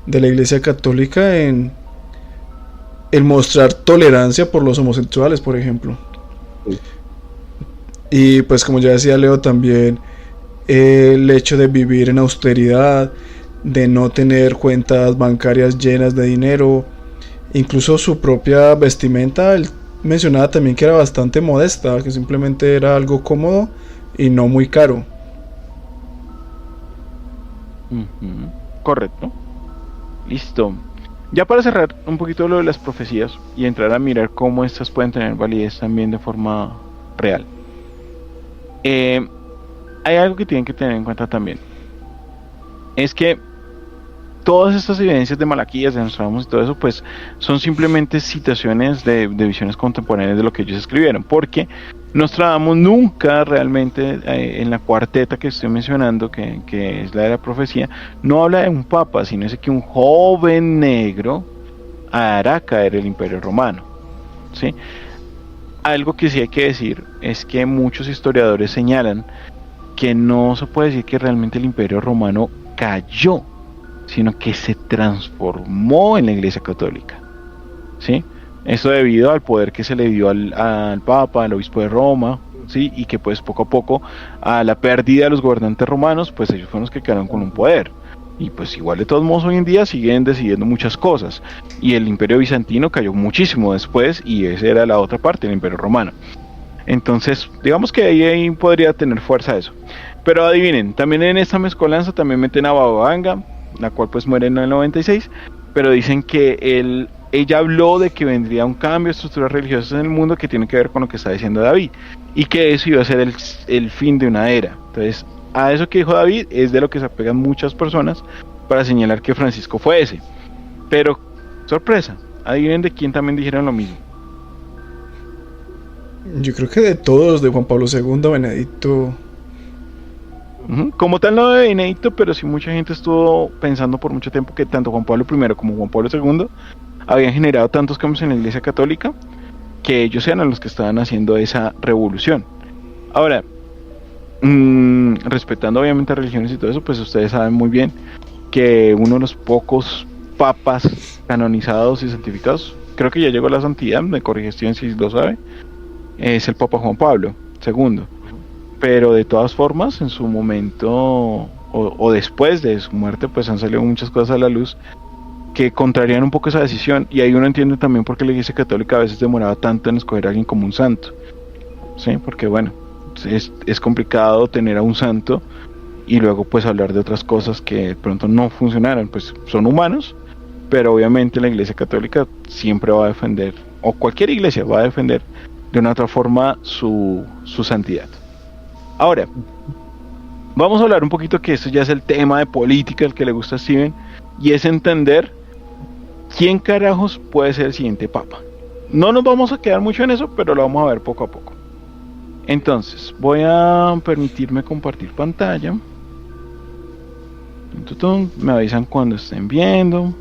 de la Iglesia Católica en mostrar tolerancia por los homosexuales, por ejemplo. Y pues como ya decía Leo también, el hecho de vivir en austeridad, de no tener cuentas bancarias llenas de dinero, incluso su propia vestimenta. Él mencionaba también que era bastante modesta, que simplemente era algo cómodo y no muy caro. Correcto. Listo. Ya para cerrar un poquito lo de las profecías y entrar a mirar cómo estas pueden tener validez también de forma real. Hay algo que tienen que tener en cuenta también. Es que todas estas evidencias de Malaquías, de Nostradamus y todo eso, pues son simplemente citaciones de visiones contemporáneas de lo que ellos escribieron, porque Nostradamus nunca realmente, en la cuarteta que estoy mencionando, que es la de la profecía, no habla de un papa, sino es que un joven negro hará caer el Imperio Romano, ¿sí? Algo que sí hay que decir es que muchos historiadores señalan que no se puede decir que realmente el Imperio Romano cayó, sino que se transformó en la Iglesia Católica, ¿sí? Eso debido al poder que se le dio al Papa, al Obispo de Roma, ¿sí? Y que pues poco a poco, a la pérdida de los gobernantes romanos, pues ellos fueron los que quedaron con un poder. Y pues igual de todos modos hoy en día siguen decidiendo muchas cosas. Y el Imperio Bizantino cayó muchísimo después, y esa era la otra parte del Imperio Romano. Entonces, digamos que ahí podría tener fuerza eso. Pero adivinen, también en esta mezcolanza también meten a Baba Vanga, la cual pues muere en el 96, pero dicen que ella habló de que vendría un cambio de estructuras religiosas en el mundo que tiene que ver con lo que está diciendo David, y que eso iba a ser el fin de una era. Entonces, a eso que dijo David es de lo que se apegan muchas personas para señalar que Francisco fue ese. Pero, sorpresa, adivinen de quién también dijeron lo mismo. Yo creo que de todos, de Juan Pablo II, Benedicto. Como tal no de Benedicto, pero sí mucha gente estuvo pensando por mucho tiempo que tanto Juan Pablo I como Juan Pablo II habían generado tantos cambios en la Iglesia Católica que ellos eran los que estaban haciendo esa revolución. Ahora, respetando obviamente religiones y todo eso, pues ustedes saben muy bien que uno de los pocos papas canonizados y santificados, creo que ya llegó a la santidad, me corrige Steven si lo sabe, es el Papa Juan Pablo II. Pero de todas formas, en su momento o después de su muerte, pues han salido muchas cosas a la luz que contrarían un poco esa decisión, y ahí uno entiende también por qué la Iglesia Católica a veces demoraba tanto en escoger a alguien como un santo, ¿sí? Porque bueno, es complicado tener a un santo y luego pues hablar de otras cosas que de pronto no funcionaron, pues son humanos, pero obviamente la Iglesia Católica siempre va a defender, o cualquier iglesia va a defender de una otra forma su santidad. Ahora, vamos a hablar un poquito, que esto ya es el tema de política el que le gusta a Steven, y es entender quién carajos puede ser el siguiente papa. No nos vamos a quedar mucho en eso, pero lo vamos a ver poco a poco. Entonces, voy a permitirme compartir pantalla. Me avisan cuando estén viendo.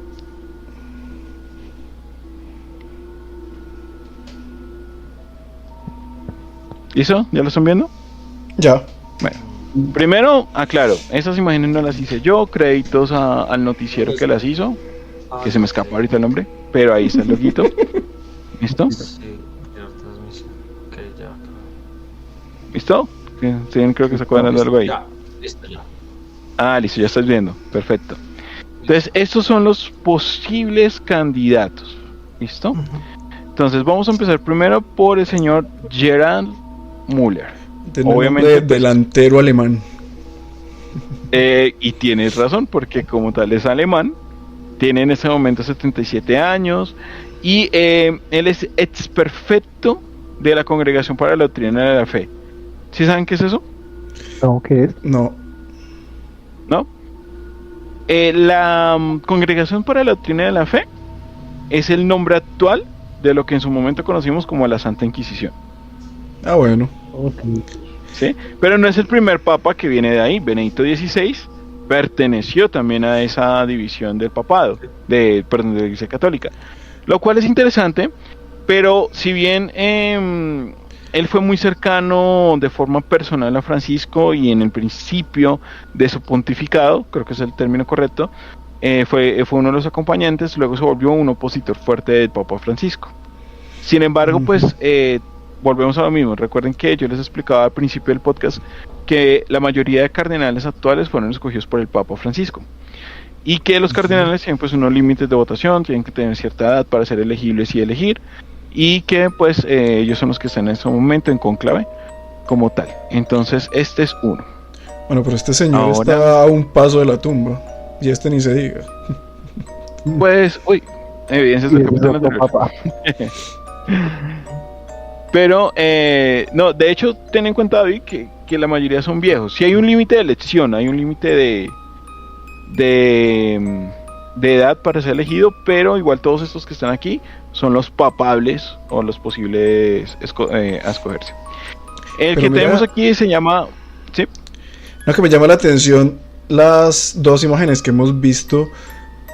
¿Listo? ¿Ya lo están viendo? Ya. Bueno, primero aclaro, esas imágenes no las hice yo, créditos al noticiero que las hizo, que se me escapa ahorita el nombre, pero ahí está el loguito. ¿Listo? Sí, ya transmisión. Ok, ya. ¿Listo? Sí, creo que se acuerdan de algo ahí. Ya, listo, ya. Ah, listo, ya estás viendo, perfecto. Entonces, estos son los posibles candidatos, ¿listo? Entonces, vamos a empezar primero por el señor Gerald Müller. Obviamente, pues, delantero alemán. Y tienes razón, porque como tal es alemán, tiene en ese momento 77 años, y él es experfecto de la Congregación para la Doctrina de la Fe. ¿Sí saben qué es eso? No, ¿qué es? No. ¿No? La Congregación para la Doctrina de la Fe es el nombre actual de lo que en su momento conocimos como la Santa Inquisición. Ah, bueno. Okay. ¿Sí? Pero no es el primer papa que viene de ahí. Benedicto XVI perteneció también a esa división del papado, de la Iglesia Católica, lo cual es interesante. Pero si bien él fue muy cercano de forma personal a Francisco, y en el principio de su pontificado, creo que es el término correcto, fue uno de los acompañantes, luego se volvió un opositor fuerte del Papa Francisco. Sin embargo, pues volvemos a lo mismo. Recuerden que yo les explicaba al principio del podcast que la mayoría de cardenales actuales fueron escogidos por el Papa Francisco. y que los cardenales tienen pues unos límites de votación, tienen que tener cierta edad para ser elegibles y elegir, y que pues ellos son los que están en ese momento en conclave como tal. Entonces este es uno. Bueno, pero este señor Ahora- está a un paso de la tumba. Y este ni se diga. Pues, uy, evidencias Y del ese es capítulo otro anterior. papá. Pero, no, de hecho, ten en cuenta, David, que la mayoría son viejos. Si hay un límite de elección, hay un límite de edad para ser elegido, pero igual todos estos que están aquí son los papables o los posibles a escogerse. El Pero que mira- tenemos aquí se llama... ¿Sí? Lo que me llama la atención, las dos imágenes que hemos visto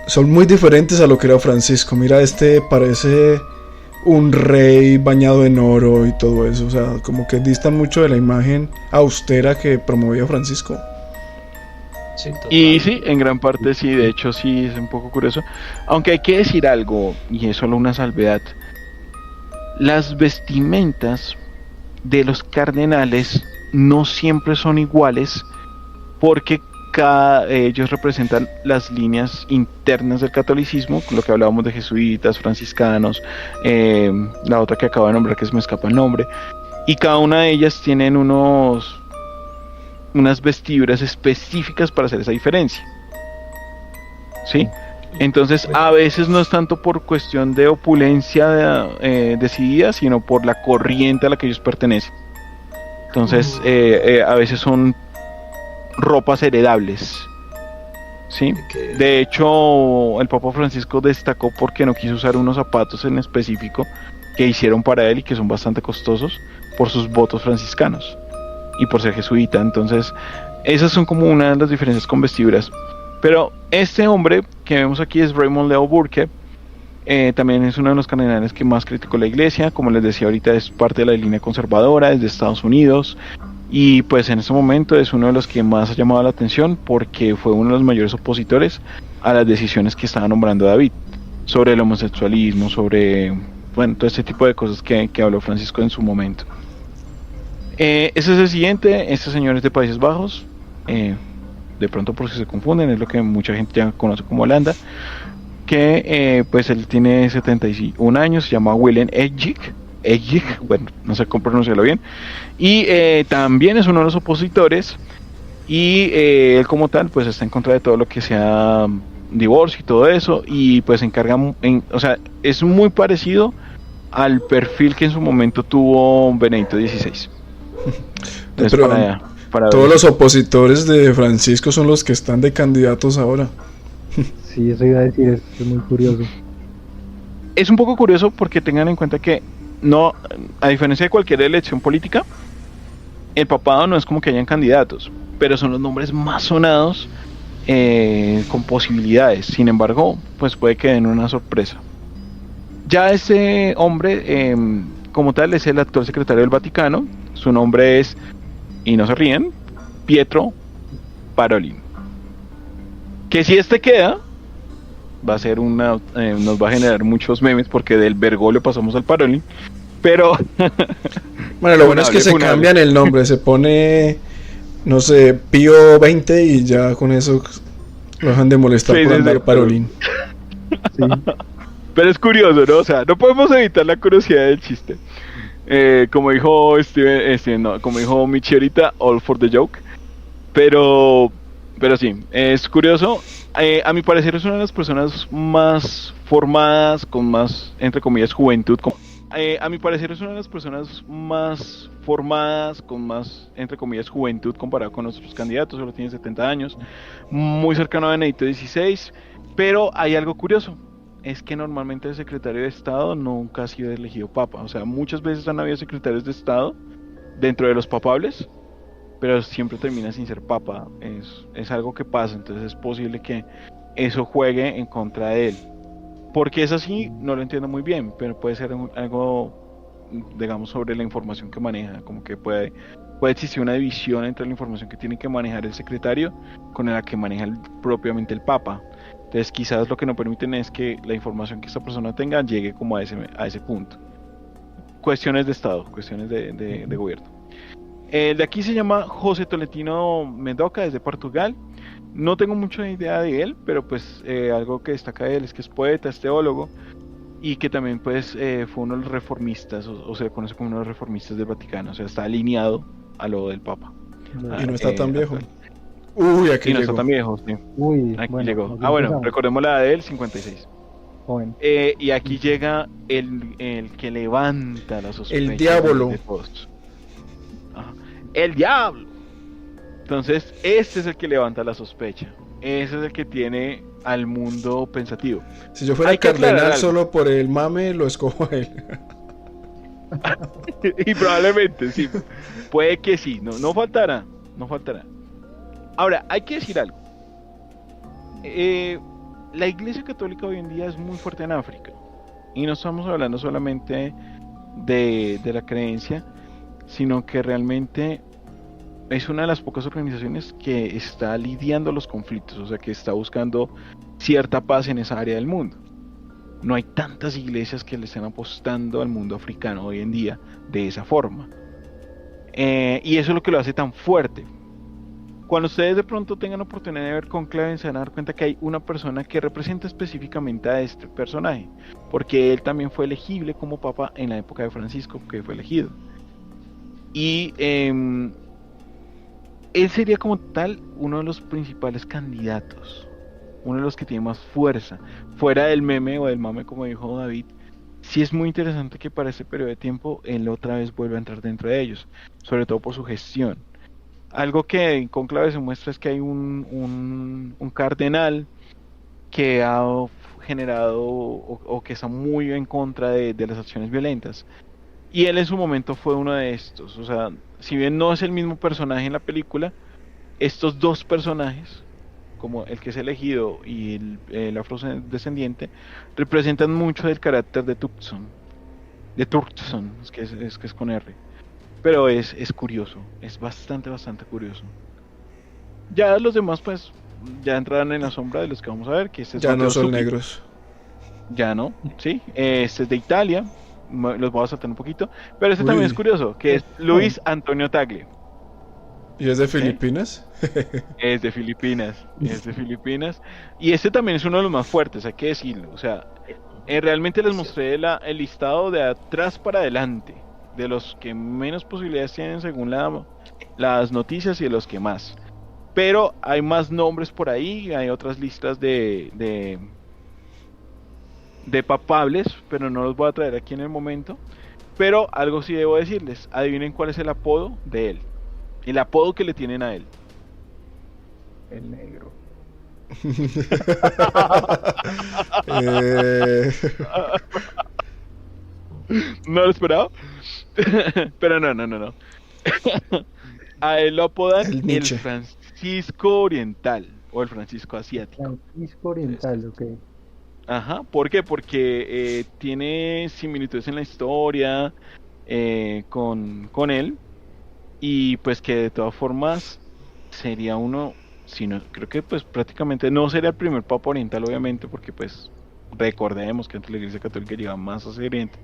son muy diferentes a lo que era Francisco. Mira, este parece un rey bañado en oro y todo eso. O sea, como que distan mucho de la imagen austera que promovía Francisco. Sí, total. Y sí, en gran parte sí, de hecho sí es un poco curioso. Aunque hay que decir algo, y es solo una salvedad. Las vestimentas de los cardenales no siempre son iguales porque ellos representan las líneas internas del catolicismo, lo que hablábamos de jesuitas, franciscanos, la otra que acabo de nombrar que se me escapa el nombre, y cada una de ellas tienen unas vestiduras específicas para hacer esa diferencia. ¿Sí? Entonces a veces no es tanto por cuestión de opulencia decidida, sino por la corriente a la que ellos pertenecen. Entonces a veces son ropas heredables. ¿Sí? Que- De hecho, el Papa Francisco destacó porque no quiso usar unos zapatos en específico que hicieron para él y que son bastante costosos por sus votos franciscanos y por ser jesuita. Entonces, esas son como una de las diferencias con vestiduras. Pero este hombre que vemos aquí es Raymond Leo Burke. También es uno de los cardenales que más criticó la iglesia. Como les decía ahorita, es parte de la línea conservadora, es de Estados Unidos. Y pues en este momento es uno de los que más ha llamado la atención porque fue uno de los mayores opositores a las decisiones que estaba nombrando David sobre el homosexualismo, sobre, bueno, todo este tipo de cosas que habló Francisco en su momento. Ese es el siguiente. Este señor es de Países Bajos. De pronto por si se confunden, es lo que mucha gente ya conoce como Holanda. Que pues él tiene 71 años, se llama Willem Ejik, bueno, no sé cómo pronunciarlo bien. Y también es uno de los opositores. Y él como tal pues está en contra de todo lo que sea divorcio y todo eso. Y pues se encarga, o sea, es muy parecido al perfil que en su momento tuvo Benedicto XVI. Entonces, Pero para todos ver. los opositores de Francisco son los que están de candidatos ahora. Sí, eso iba a decir, es muy curioso. Es un poco curioso porque tengan en cuenta que no, a diferencia de cualquier elección política, el papado no es como que hayan candidatos, pero son los nombres más sonados con posibilidades. Sin embargo, pues puede que den una sorpresa. Ya ese hombre, como tal, es el actual secretario del Vaticano. Su nombre es, y no se ríen, Pietro Parolin. Que si este queda, va a ser nos va a generar muchos memes porque del Bergoglio pasamos al Parolin. Pero Bueno, lo bueno es que se Funable. cambian el nombre, se pone, no sé, Pío 20 y ya con eso lo dejan de molestar Sí, por sí, andar sí, parolín. Sí. Pero es curioso, ¿no? O sea, no podemos evitar la curiosidad del chiste. Como dijo como dijo Michi ahorita, all for the joke. Pero sí, es curioso. A mi parecer es una de las personas más formadas, con más, entre comillas, juventud. A mi parecer es una de las personas más formadas, con más, entre comillas, juventud comparado con nuestros candidatos. Solo tiene 70 años, muy cercano a Benedicto XVI. Pero hay algo curioso. Es que normalmente el secretario de Estado nunca ha sido elegido papa. O sea, muchas veces han habido secretarios de Estado dentro de los papables, pero siempre termina sin ser papa. Es algo que pasa, entonces es posible que eso juegue en contra de él. Porque es así, no lo entiendo muy bien, pero puede ser algo, digamos, sobre la información que maneja. Como que puede existir una división entre la información que tiene que manejar el secretario con la que maneja propiamente el papa. Entonces quizás lo que no permiten es que la información que esta persona tenga llegue como a ese punto. Cuestiones de Estado, cuestiones de gobierno. El de aquí se llama José Tolentino Mendoca, es de Portugal. No tengo mucha idea de él, pero pues algo que destaca de él es que es poeta, es teólogo y que también pues fue uno de los reformistas, o se conoce como uno de los reformistas del Vaticano, o sea, está alineado a lo del Papa Y no está tan viejo. actual. Uy, aquí Y no está llegó. tan viejo, sí. Uy, Aquí bueno, llegó. aquí Bueno, empezamos. recordemos la de él, 56. Joven. Y aquí llega el que levanta la sospecha El diablo. de todos. Ajá. El diablo. Entonces, este es el que levanta la sospecha. Ese es el que tiene al mundo pensativo. Si yo fuera Hay que aclarar cardenal algo. solo por el mame, lo escojo a él. Y probablemente sí. Puede que sí. No faltará. No faltará. Ahora, hay que decir algo. La Iglesia Católica hoy en día es muy fuerte en África. Y no estamos hablando solamente de la creencia, sino que realmente es una de las pocas organizaciones que está lidiando los conflictos, o sea, que está buscando cierta paz en esa área del mundo. No hay tantas iglesias que le estén apostando al mundo africano hoy en día de esa forma. Y eso es lo que lo hace tan fuerte. Cuando ustedes de pronto tengan oportunidad de ver Cónclave, se van a dar cuenta que hay una persona que representa específicamente a este personaje, porque él también fue elegible como papa en la época de Francisco, que fue elegido. Y él sería como tal uno de los principales candidatos, uno de los que tiene más fuerza, fuera del meme o del mame, como dijo David. Sí es muy interesante que para este periodo de tiempo él otra vez vuelva a entrar dentro de ellos, sobre todo por su gestión. Algo que en Cónclave se muestra es que hay un cardenal que ha generado o que está muy en contra de las acciones violentas. Y él en su momento fue uno de estos. O sea, si bien no es el mismo personaje en la película, estos dos personajes, como el que es elegido y el afrodescendiente, representan mucho del carácter de Tucson. De Turkson, es que es con R. Pero es curioso, es bastante curioso. Ya los demás pues ya entrarán en la sombra de los que vamos a ver, que este es Ya no Matteo son Zuppi. negros. Ya no, sí. Este es de Italia, los voy a saltar un poquito, pero este Uy. también es curioso, que es Luis Antonio Tagle. ¿Y es de Filipinas? Es de Filipinas, es de Filipinas. Y este también es uno de los más fuertes, hay que decirlo. O sea, realmente les mostré el listado de atrás para adelante, de los que menos posibilidades tienen según las noticias y de los que más. Pero hay más nombres por ahí, hay otras listas de papables, pero no los voy a traer aquí en el momento. Pero algo sí debo decirles, adivinen cuál es el apodo de él. El apodo que le tienen a él. El negro. Eh, No lo esperaba. Pero no. A él lo apodan El el Nietzsche. Francisco Oriental o el Francisco Asiático. Francisco Oriental, ok. Ajá, ¿por qué? Porque tiene similitudes en la historia con él y pues que de todas formas sería uno, sino creo que pues prácticamente no sería el primer papa oriental obviamente porque pues recordemos que antes la Iglesia Católica llegaba más hacia Oriente,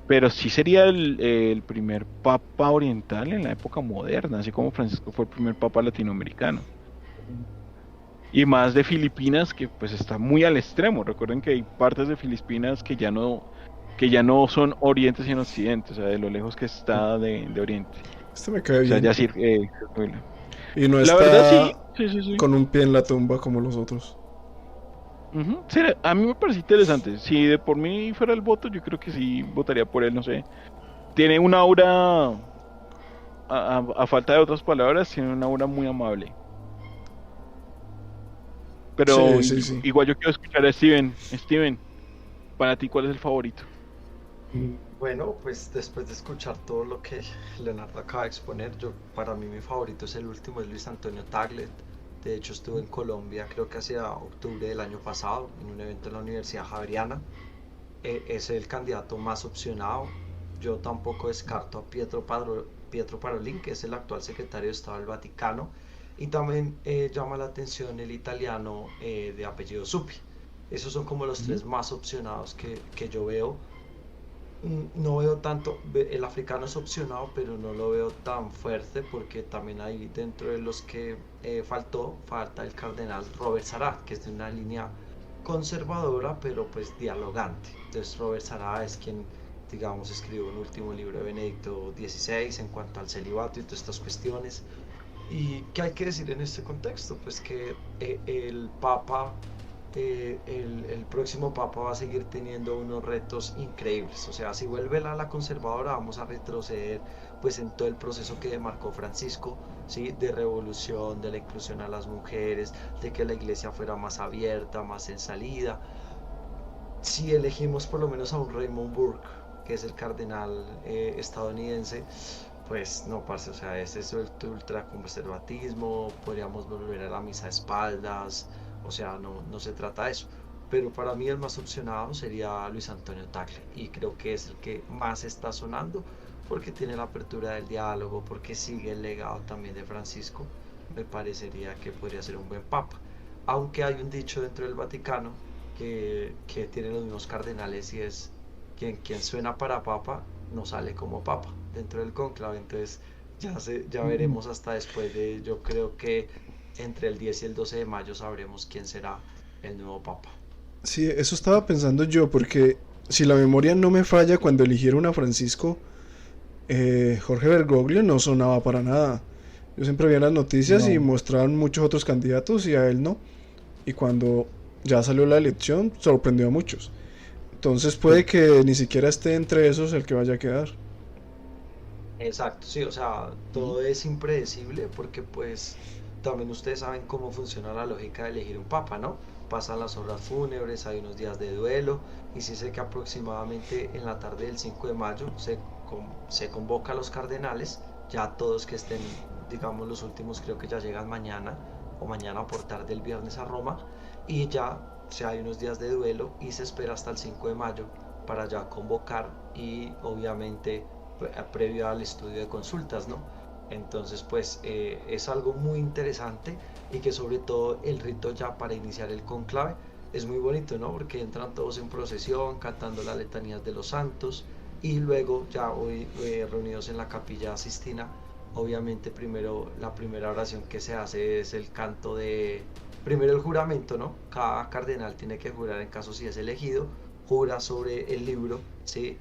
pero sí sería el primer papa oriental en la época moderna, así como Francisco fue el primer papa latinoamericano. Y más de Filipinas, que pues está muy al extremo. Recuerden que hay partes de Filipinas que ya no son oriente sino occidente, o sea, de lo lejos que está de oriente. Este me cae O sea, bien. ya sí, Y no la está verdad sí. con un pie en la tumba como los otros. Ujú, sí, a mí me parece interesante. Si de por mí fuera el voto, yo creo que sí votaría por él, no sé. Tiene una aura, a falta de otras palabras, tiene una aura muy amable. Pero Sí. igual yo quiero escuchar a Steven. Steven, para ti, ¿cuál es el favorito? Bueno, pues después de escuchar todo lo que Leonardo acaba de exponer, para mí mi favorito es el último, es Luis Antonio Tagle. De hecho estuve en Colombia, creo que hacia octubre del año pasado, en un evento en la Universidad Javeriana. Es el candidato más opcionado. Yo tampoco descarto a Pietro Parolin, que es el actual secretario de Estado del Vaticano. Y también llama la atención el italiano de apellido Zuppi. Esos son como los tres más opcionados que yo veo. no veo tanto, el africano es opcionado, pero no lo veo tan fuerte porque también hay dentro de los que falta el cardenal Robert Sarah, que es de una línea conservadora, pero pues dialogante. Entonces Robert Sarah es quien, digamos, escribió un último libro de Benedicto XVI en cuanto al celibato y todas estas cuestiones. ¿Y qué hay que decir en este contexto? Pues que el Papa, el próximo Papa va a seguir teniendo unos retos increíbles. O sea, si vuelve la conservadora, vamos a retroceder pues en todo el proceso que demarcó Francisco, ¿sí? De revolución, de la inclusión a las mujeres, de que la iglesia fuera más abierta, más en salida. Si elegimos por lo menos a un Raymond Burke, que es el cardenal estadounidense, pues no, parce, o sea, ese es el ultraconservatismo, podríamos volver a la misa a espaldas, o sea, no se trata de eso. Pero para mí el más opcionado sería Luis Antonio Tagle, y creo que es el que más está sonando, porque tiene la apertura del diálogo, porque sigue el legado también de Francisco, me parecería que podría ser un buen papa. Aunque hay un dicho dentro del Vaticano que tiene los mismos cardenales y es quien suena para papa no sale como papa dentro del cónclave. Entonces ya veremos hasta después de, yo creo que entre el 10 y el 12 de mayo sabremos quién será el nuevo papa. Sí, eso estaba pensando yo, porque si la memoria no me falla, cuando eligieron a Francisco, Jorge Bergoglio no sonaba para nada. Yo siempre veía las noticias y No. mostraban muchos otros candidatos y a él no. Y cuando ya salió la elección, sorprendió a muchos. Entonces puede Sí. que ni siquiera esté entre esos el que vaya a quedar. Exacto, sí, o sea, todo es impredecible porque pues también ustedes saben cómo funciona la lógica de elegir un papa, ¿no? Pasan las horas fúnebres, hay unos días de duelo y sí sé que aproximadamente en la tarde del 5 de mayo se convoca a los cardenales, ya todos que estén, digamos los últimos creo que ya llegan mañana o mañana por tarde el viernes a Roma y ya, o sea, hay unos días de duelo y se espera hasta el 5 de mayo para ya convocar y obviamente previo al estudio de consultas, ¿no? Entonces, pues es algo muy interesante y que sobre todo el rito ya para iniciar el conclave es muy bonito, ¿no? Porque entran todos en procesión, cantando las letanías de los santos y luego ya hoy reunidos en la capilla Sistina, obviamente primero la primera oración que se hace es el canto de, primero el juramento, ¿no? Cada cardenal tiene que jurar en caso si es elegido, jura sobre el libro, ¿sí?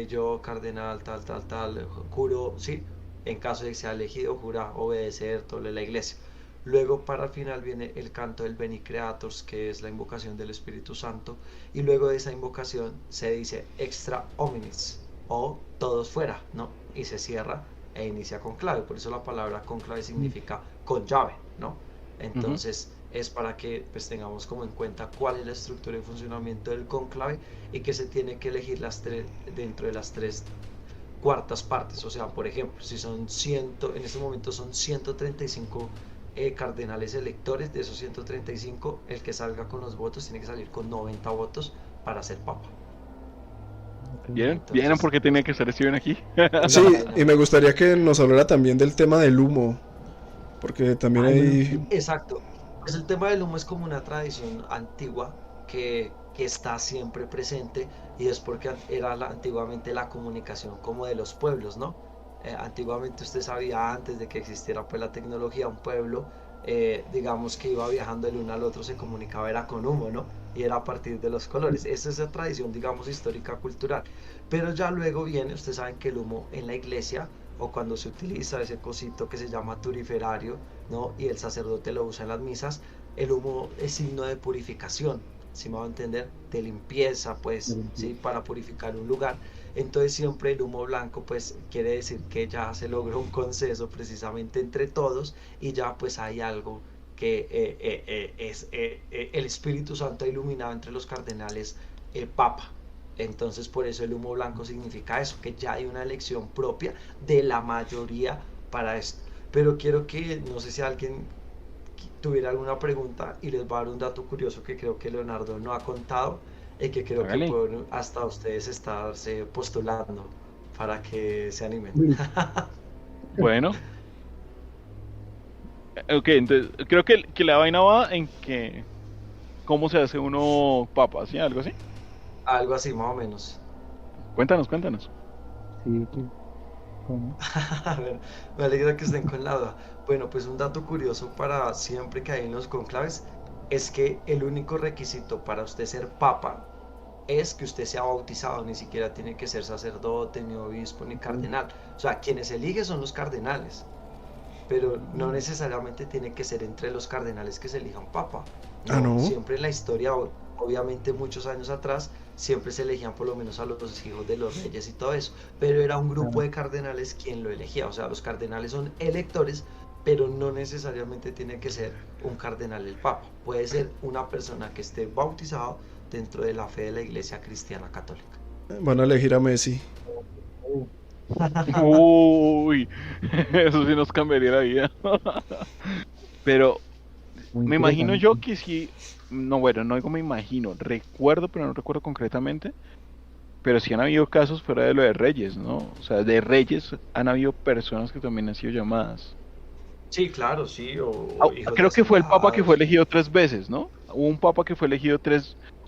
Yo, cardenal, tal, juro, sí, en caso de que sea elegido, jura obedecer todo lo de la iglesia. Luego, para el final, viene el canto del Beni Creators, que es la invocación del Espíritu Santo, y luego de esa invocación se dice extra hominis, o todos fuera, ¿no? Y se cierra e inicia con clave, por eso la palabra conclave significa con llave, ¿no? Ujú. Entonces, es para que pues tengamos como en cuenta cuál es la estructura y funcionamiento del cónclave y que se tiene que elegir dentro de las tres cuartas partes. O sea, por ejemplo, si son 100, en este momento son 135 cardenales electores, de esos 135 el que salga con los votos tiene que salir con 90 votos para ser papa. Ok. ¿Vieron Entonces, por qué tenía que estar Steven aquí? Sí, la y vaina. me gustaría que nos hablara también del tema del humo, porque también Bueno, hay... sí. Exacto. Pues el tema del humo es como una tradición antigua que está siempre presente y es porque era antiguamente la comunicación como de los pueblos, ¿no? Antiguamente usted sabía antes de que existiera pues la tecnología, un pueblo, digamos que iba viajando del uno al otro, se comunicaba era con humo, ¿no? Y era a partir de los colores. Esa es la tradición, digamos, histórica, cultural. Pero ya luego viene, ustedes saben que el humo en la iglesia o cuando se utiliza ese cosito que se llama turiferario, ¿no? Y el sacerdote lo usa en las misas, el humo es signo de purificación, si me va a entender, de limpieza, pues, ¿sí? Para purificar un lugar. Entonces siempre el humo blanco, pues, quiere decir que ya se logró un consenso precisamente entre todos y ya pues hay algo que es el Espíritu Santo ha iluminado entre los cardenales el Papa. Entonces por eso el humo blanco significa eso, que ya hay una elección propia de la mayoría para esto. Pero quiero que, no sé si alguien tuviera alguna pregunta y les va a dar un dato curioso que creo que Leonardo no ha contado y que creo que Hágale. pueden hasta ustedes estarse postulando para que se animen. Uy, Bueno, ok, entonces creo que la vaina va en que cómo se hace uno papa, ¿sí? Algo así. Algo así más o menos. Cuéntanos. Sí, pues, ¿cómo? A ver, me alegra que estén con la duda. Bueno, pues un dato curioso para siempre que hay en los conclaves es que el único requisito para usted ser papa es que usted sea bautizado, ni siquiera tiene que ser sacerdote, ni obispo, ni Ok. cardenal. O sea, quienes eligen son los cardenales, pero no necesariamente tiene que ser entre los cardenales que se elijan papa. Ah, No, no. siempre en la historia, obviamente muchos años atrás, siempre se elegían por lo menos a los hijos de los reyes y todo eso, pero era un grupo Ah, de cardenales quien lo elegía. O sea, los cardenales son electores, pero no necesariamente tiene que ser un cardenal el papa. Puede ser una persona que esté bautizado dentro de la fe de la Iglesia Cristiana Católica. Van a elegir a Messi. oh, Uy, eso sí nos cambiaría la vida. Pero muy me imagino yo interesante. que sí, no, bueno, no digo me imagino, recuerdo, pero no recuerdo concretamente, pero sí han habido casos fuera de lo de Reyes, ¿no? O sea, de Reyes han habido personas que también han sido llamadas. Sí, claro, sí, Ah, o hijos de creo que fue el papa que fue hacendados. elegido 3 veces, ¿no? Hubo un papa que fue elegido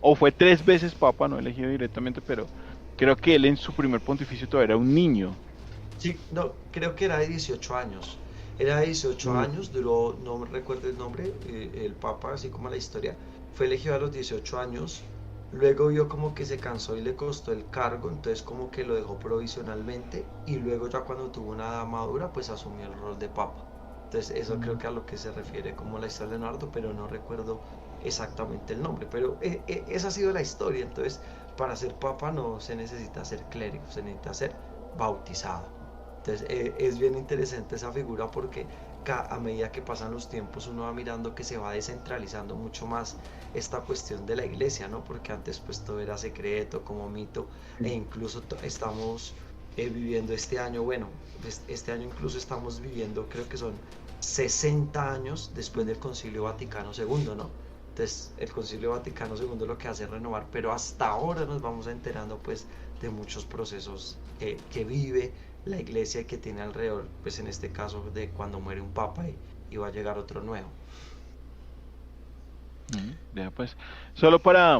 o fue 3 veces papa, no elegido directamente, pero creo que él en su primer pontificio todavía era un niño. Sí, no, creo que era de 18 años. Era de 18 Uh, años, duró, no me recuerdo el nombre, el Papa, así como la historia, fue elegido a los 18 años, luego vio como que se cansó y le costó el cargo, entonces como que lo dejó provisionalmente y luego ya cuando tuvo una edad madura, pues asumió el rol de Papa. Entonces eso creo mm, que a lo que se refiere como la historia de Leonardo, pero no recuerdo exactamente el nombre, pero esa ha sido la historia. Entonces para ser Papa no se necesita ser clérigo, se necesita ser bautizado. Entonces es bien interesante esa figura porque a medida que pasan los tiempos uno va mirando que se va descentralizando mucho más esta cuestión de la iglesia, ¿no? Porque antes pues todo era secreto, como mito, e sí, incluso estamos viviendo este año, bueno, este año incluso estamos viviendo, creo que son 60 años después del Concilio Vaticano II, ¿no? Entonces el Concilio Vaticano II lo que hace es renovar, pero hasta ahora nos vamos enterando pues de muchos procesos que vive la iglesia que tiene alrededor, pues en este caso de cuando muere un papa y va a llegar otro nuevo. Ya pues, solo para,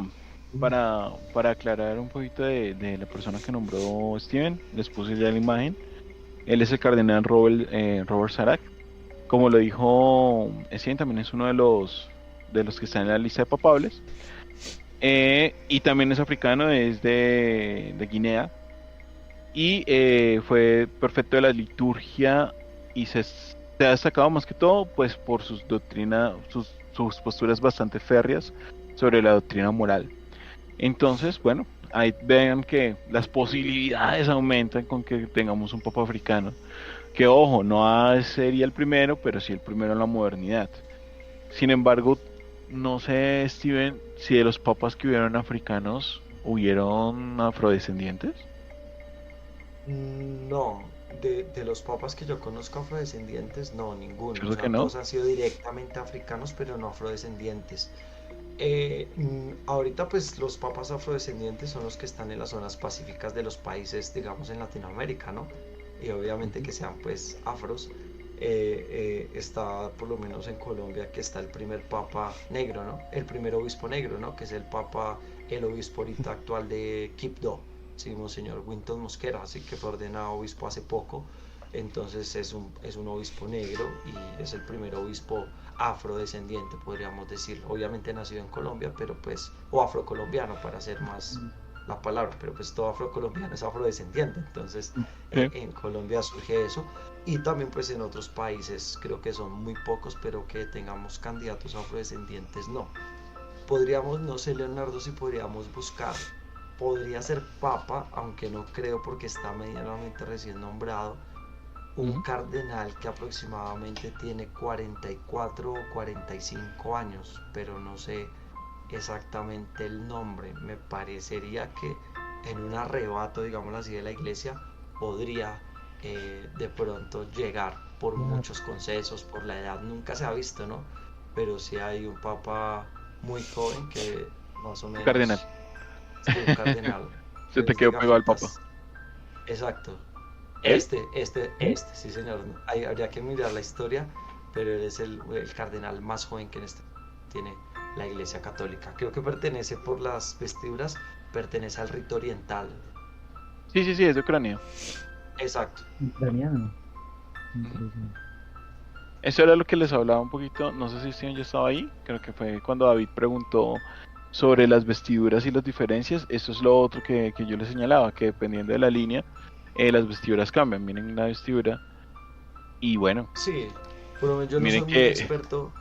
sí, para, para aclarar un poquito de la persona que nombró Steven, les puse ya la imagen. Él es el cardenal Robert Sarach. Como lo dijo Steven, también es uno de los que están en la lista de papables. Y también es africano, es de Guinea. Y fue perfecto de la liturgia y se ha destacado más que todo pues por sus posturas bastante férreas sobre la doctrina moral. Entonces, bueno, ahí vean que las posibilidades aumentan con que tengamos un papa africano. Que ojo, sería el primero, pero sí el primero en la modernidad. Sin embargo, no sé, Steven, si de los papas que hubieron africanos, hubieron afrodescendientes. No, de los papas que yo conozco afrodescendientes, no, ninguno. O ¿Cierto que sea, no? todos han sido directamente africanos, pero no afrodescendientes. Ahorita pues los papas afrodescendientes son los que están en las zonas pacíficas de los países, digamos, en Latinoamérica, ¿no? Y obviamente ujú, que sean pues afros. Está por lo menos en Colombia que está el primer papa negro, ¿no? El primer obispo negro, ¿no? Que es el papa, el obispo ahorita actual de Quibdó, sí, Monseñor Winton Mosquera, así que fue ordenado obispo hace poco. Entonces es un obispo negro y es el primer obispo afrodescendiente, podríamos decir. Obviamente nacido en Colombia, pero pues, o afrocolombiano para ser más mm, la palabra, pero pues todo afrocolombiano es afrodescendiente. Entonces Sí. en Colombia surge eso y también pues en otros países creo que son muy pocos, pero que tengamos candidatos afrodescendientes, no. Podríamos, no sé Leonardo, si podríamos buscar, podría ser papa, aunque no creo porque está medianamente recién nombrado, un Ujú. cardenal que aproximadamente tiene 44 o 45 años, pero no sé exactamente el nombre. Me parecería que en un arrebato, digámoslo así, de la iglesia, podría de pronto llegar por claro, muchos concesos, por la edad, nunca se ha visto, ¿no? Pero sí hay un papa muy joven que más o Cardenal. menos, sí, un cardenal, Se que te es de quedó pegado al papa. gafitas, exacto. ¿Él? Sí señor, habría que mirar la historia, pero él es el cardenal más joven que en este tiene la Iglesia Católica. Creo que pertenece por las vestiduras, pertenece al rito oriental. Sí, sí, sí, es de Ucrania. Exacto. Ucraniano. Interesante. Eso era lo que les hablaba un poquito, no sé si Steven ya estaba ahí, creo que fue cuando David preguntó sobre las vestiduras y las diferencias. Eso es lo otro que yo les señalaba, que dependiendo de la línea, las vestiduras cambian. Miren la vestidura y bueno, Sí, pero yo no miren soy muy que... experto.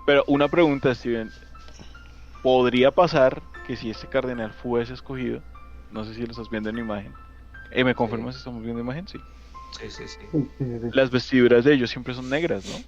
Pero una pregunta, Steven, ¿podría pasar que si este cardenal fuese escogido, no sé si lo estás viendo en la imagen, ¿me Sí, confirmas si estamos viendo imagen? Sí. sí, sí, sí. Sí, sí, sí, sí. Las vestiduras de ellos siempre son negras, ¿no?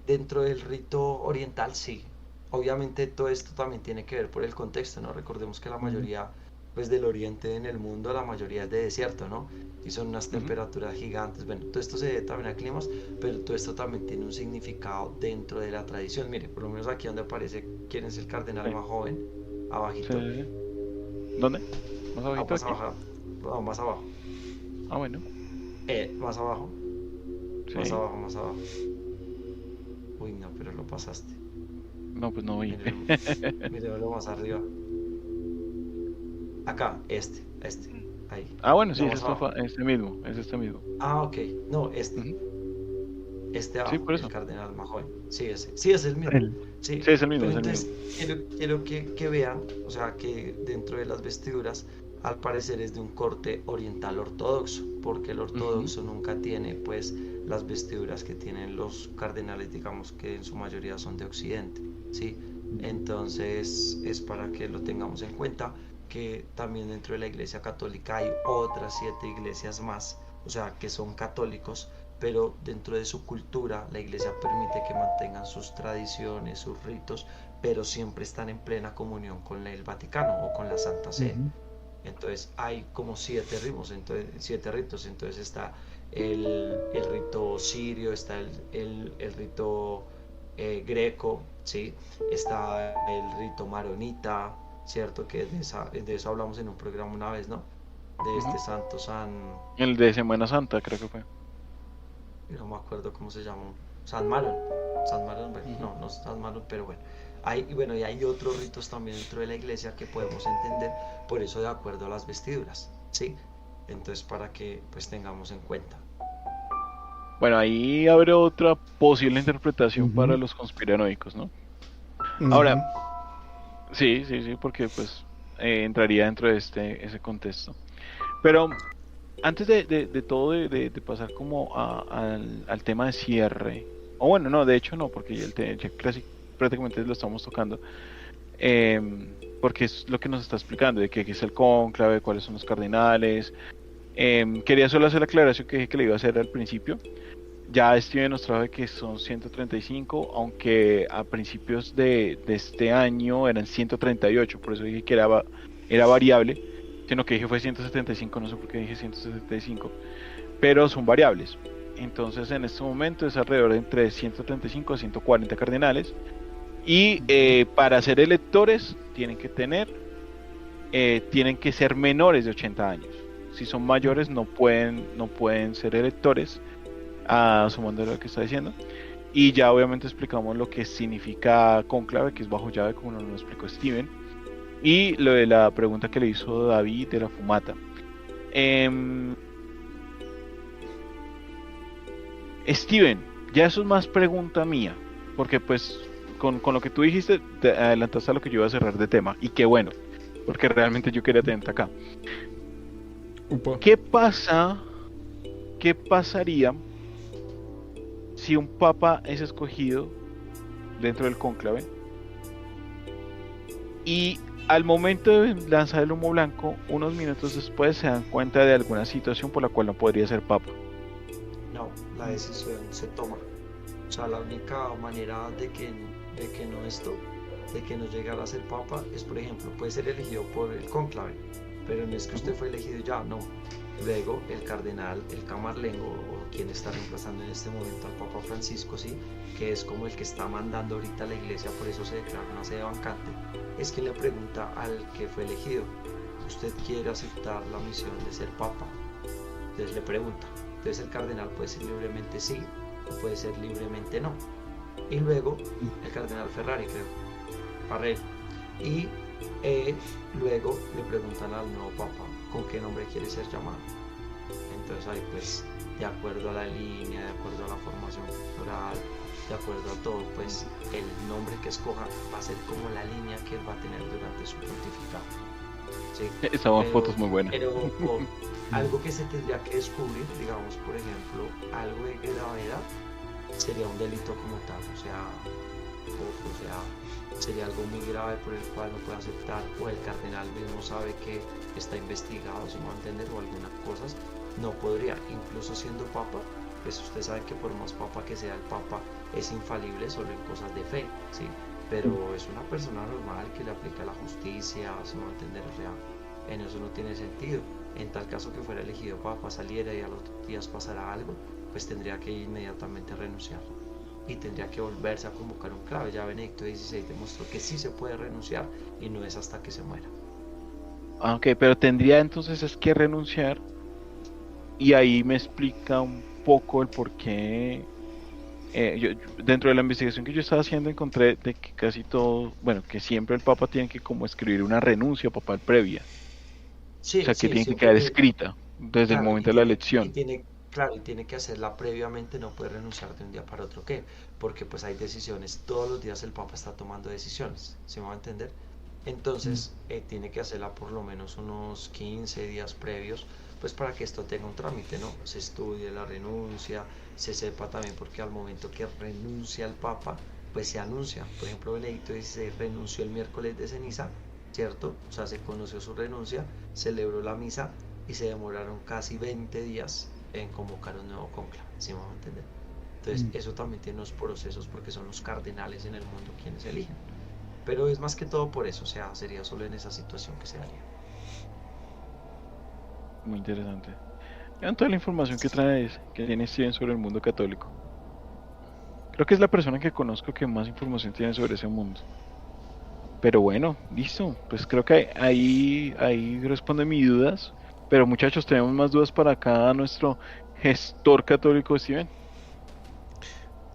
Dentro del rito oriental, sí. Obviamente todo esto también tiene que ver por el contexto, ¿no? Recordemos que la Ujú. mayoría, pues del oriente en el mundo, la mayoría es de desierto, ¿no? Y son unas Ujú. temperaturas gigantes. Bueno, todo esto se debe también a climas, pero todo esto también tiene un significado dentro de la tradición. Mire, por lo menos aquí donde aparece quién es el cardenal Sí, más joven, sí, abajito, sí, sí. ¿Dónde? ¿Más abajito más aquí? abajo, no, más abajo, Ah, bueno. más abajo, más Sí. abajo, más abajo. Uy, no, pero lo pasaste. No, pues no vi. Mírelo, mírelo más arriba. Acá, ahí. Ah, bueno, sí, No, es más abajo. este mismo, es este mismo. Ah, ok. No, Ujú. este Sí, abajo, por el eso. cardenal más joven. Sí, ese. Sí, es el mismo. El- Sí. Sí, es el mismo, Pero es el entonces mismo. quiero que vean, o sea, que dentro de las vestiduras, al parecer es de un corte oriental ortodoxo, porque el Ujú. ortodoxo nunca tiene, pues, las vestiduras que tienen los cardenales, digamos que en su mayoría son de Occidente, ¿sí? Entonces, es para que lo tengamos en cuenta que también dentro de la Iglesia Católica hay otras 7 iglesias más, o sea, que son católicos, pero dentro de su cultura la iglesia permite que mantengan sus tradiciones, sus ritos, pero siempre están en plena comunión con el Vaticano o con la Santa Sede. Ujú. Entonces hay como 7 ritos, entonces está el rito sirio, está el rito greco, ¿sí? Está el rito maronita, ¿cierto? Que de eso hablamos en un programa una vez, ¿no? De Ujú. este santo San, El de Semana Santa, creo que fue. no me acuerdo cómo se llama, San Maron, San Maron, bueno, Ujú. no es San Maron, pero bueno. Y hay otros ritos también dentro de la iglesia que podemos entender, por eso de acuerdo a las vestiduras, ¿sí? Entonces para que pues tengamos en cuenta. Bueno, ahí abre otra posible interpretación para Ujú. los conspiranoicos, ¿no? Ahora, Ujú. sí, sí, sí, porque pues entraría dentro de ese contexto. Pero antes de todo, de pasar como al tema de cierre, o bueno, no, de hecho no, porque ya casi prácticamente lo estamos tocando, porque es lo que nos está explicando, de qué es el cónclave, cuáles son los cardinales. Quería solo hacer la aclaración que dije que le iba a hacer al principio. Ya Steven nos trajo de que son 135, aunque a principios de este año eran 138, por eso dije que era variable, sino que dije fue 175, no sé por qué dije 175, pero son variables. Entonces en este momento es alrededor de entre 135 a 140 cardenales y para ser electores tienen que ser menores de 80 años. Si son mayores no pueden ser electores, sumando lo que está diciendo. Y ya obviamente explicamos lo que significa cónclave, que es bajo llave, como nos lo explicó Steven. Y lo de la pregunta que le hizo David de la fumata. Em, Steven, ya eso es más pregunta mía, porque pues con lo que tú dijiste, te adelantaste a lo que yo iba a cerrar de tema. Y qué bueno, porque realmente yo quería tener acá. Upa. ¿Qué pasa? ¿Qué pasaría si un papa es escogido dentro del cónclave y al momento de lanzar el humo blanco, unos minutos después se dan cuenta de alguna situación por la cual no podría ser papa? No, la decisión se toma. O sea, la única manera de que no esto, de que no llegara a ser papa, es por ejemplo, puede ser elegido por el cónclave, pero no es que usted fue elegido ya, no. Luego el cardenal, el camarlengo, o quien está reemplazando en este momento al Papa Francisco, sí, que es como el que está mandando ahorita a la iglesia, por eso se declara una sede vacante, es quien le pregunta al que fue elegido, ¿usted quiere aceptar la misión de ser papa? Entonces le pregunta. Entonces el cardenal puede ser libremente sí o puede ser libremente no. Y luego el cardenal Ferrari, creo, Farrell. Y luego le preguntan al nuevo papa, con qué nombre quiere ser llamado. Entonces ahí pues de acuerdo a la línea, de acuerdo a la formación cultural, de acuerdo a todo, pues el nombre que escoja va a ser como la línea que él va a tener durante su pontificado. ¿Sí? Esa foto es muy buena. Pero algo que se tendría que descubrir, digamos, por ejemplo, algo de gravedad, sería un delito como tal, o sea, sería algo muy grave por el cual no puede aceptar, o el cardenal mismo sabe que está investigado, si no va a entender, o algunas cosas, no podría, incluso siendo papa, pues usted sabe que por más papa que sea el papa, es infalible solo en cosas de fe, ¿sí? Pero es una persona normal que le aplica la justicia, si no va a entender, o sea, en eso no tiene sentido. En tal caso que fuera elegido papa, saliera y a los días pasara algo, pues tendría que inmediatamente renunciar y tendría que volverse a convocar un clave. Ya Benedicto XVI demostró que sí se puede renunciar y no es hasta que se muera. Ok, pero tendría entonces es que renunciar, y ahí me explica un poco el por qué. Dentro de la investigación que yo estaba haciendo encontré de que casi todo, bueno, que siempre el Papa tiene que como escribir una renuncia papal previa, o Sí, sea que sí, tiene que siempre quedar que, escrita desde el claro, momento de la elección. claro, y tiene que hacerla previamente, no puede renunciar de un día para otro. ¿Qué? Porque pues hay decisiones, todos los días el Papa está tomando decisiones, ¿se me va a entender? Entonces tiene que hacerla por lo menos unos 15 días previos, pues para que esto tenga un trámite, ¿no? Se estudie la renuncia, se sepa también porque al momento que renuncia el Papa, pues se anuncia. Por ejemplo, Benedicto XVI renunció el miércoles de ceniza, ¿cierto? O sea, se conoció su renuncia, celebró la misa y se demoraron casi 20 días en convocar un nuevo cónclave, ¿sí me va a entender? Entonces, eso también tiene unos procesos porque son los cardenales en el mundo quienes eligen. Pero es más que todo por eso, o sea, sería solo en esa situación que se daría. Muy interesante. Vean toda la información que tiene Steven sobre el mundo católico. Creo que es la persona que conozco que más información tiene sobre ese mundo. Pero bueno, listo. Pues creo que ahí responde mis dudas. Pero muchachos, tenemos más dudas para acá nuestro gestor católico, Steven.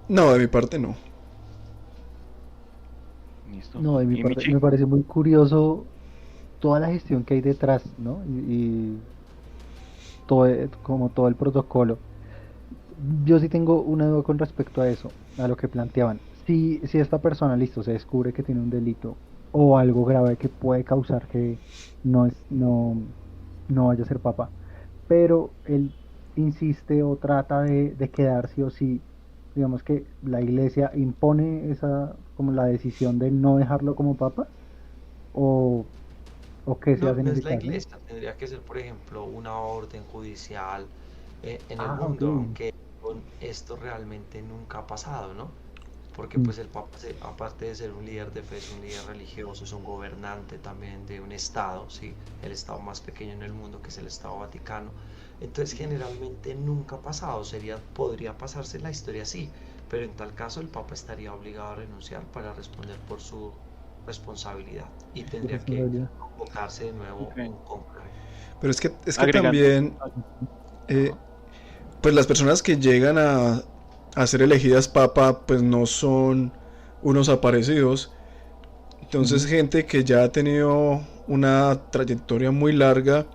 No, de mi parte no. Listo. No, de mi Y parte, Michi. me parece muy curioso toda la gestión que hay detrás, ¿no? Y todo, como todo el protocolo. Yo sí tengo una duda con respecto a eso, a lo que planteaban. Si esta persona, listo, se descubre que tiene un delito o algo grave que puede causar que no es, no vaya a ser papa, pero él insiste o trata de quedar sí o sí, digamos que la iglesia impone esa, como la decisión de no dejarlo como papa, o, o qué se No, hace en no es ese la caso. iglesia, tendría que ser, por ejemplo, una orden judicial en el Ah, ok. mundo, aunque con esto realmente nunca ha pasado, ¿no? Porque Mm, pues el Papa, aparte de ser un líder de fe, es un líder religioso, es un gobernante también de un estado, ¿sí? El estado más pequeño en el mundo, que es el Estado Vaticano. Entonces generalmente nunca ha pasado, podría pasarse en la historia, sí, pero en tal caso el Papa estaría obligado a renunciar para responder por su responsabilidad y su tendría que responsabilidad. convocarse de nuevo Ok. un cónclave. Pero es que Agregando. también, eh, Ajá. pues las personas que llegan a ser elegidas papa, pues no son unos aparecidos. Entonces Ujú. gente que ya ha tenido una trayectoria muy larga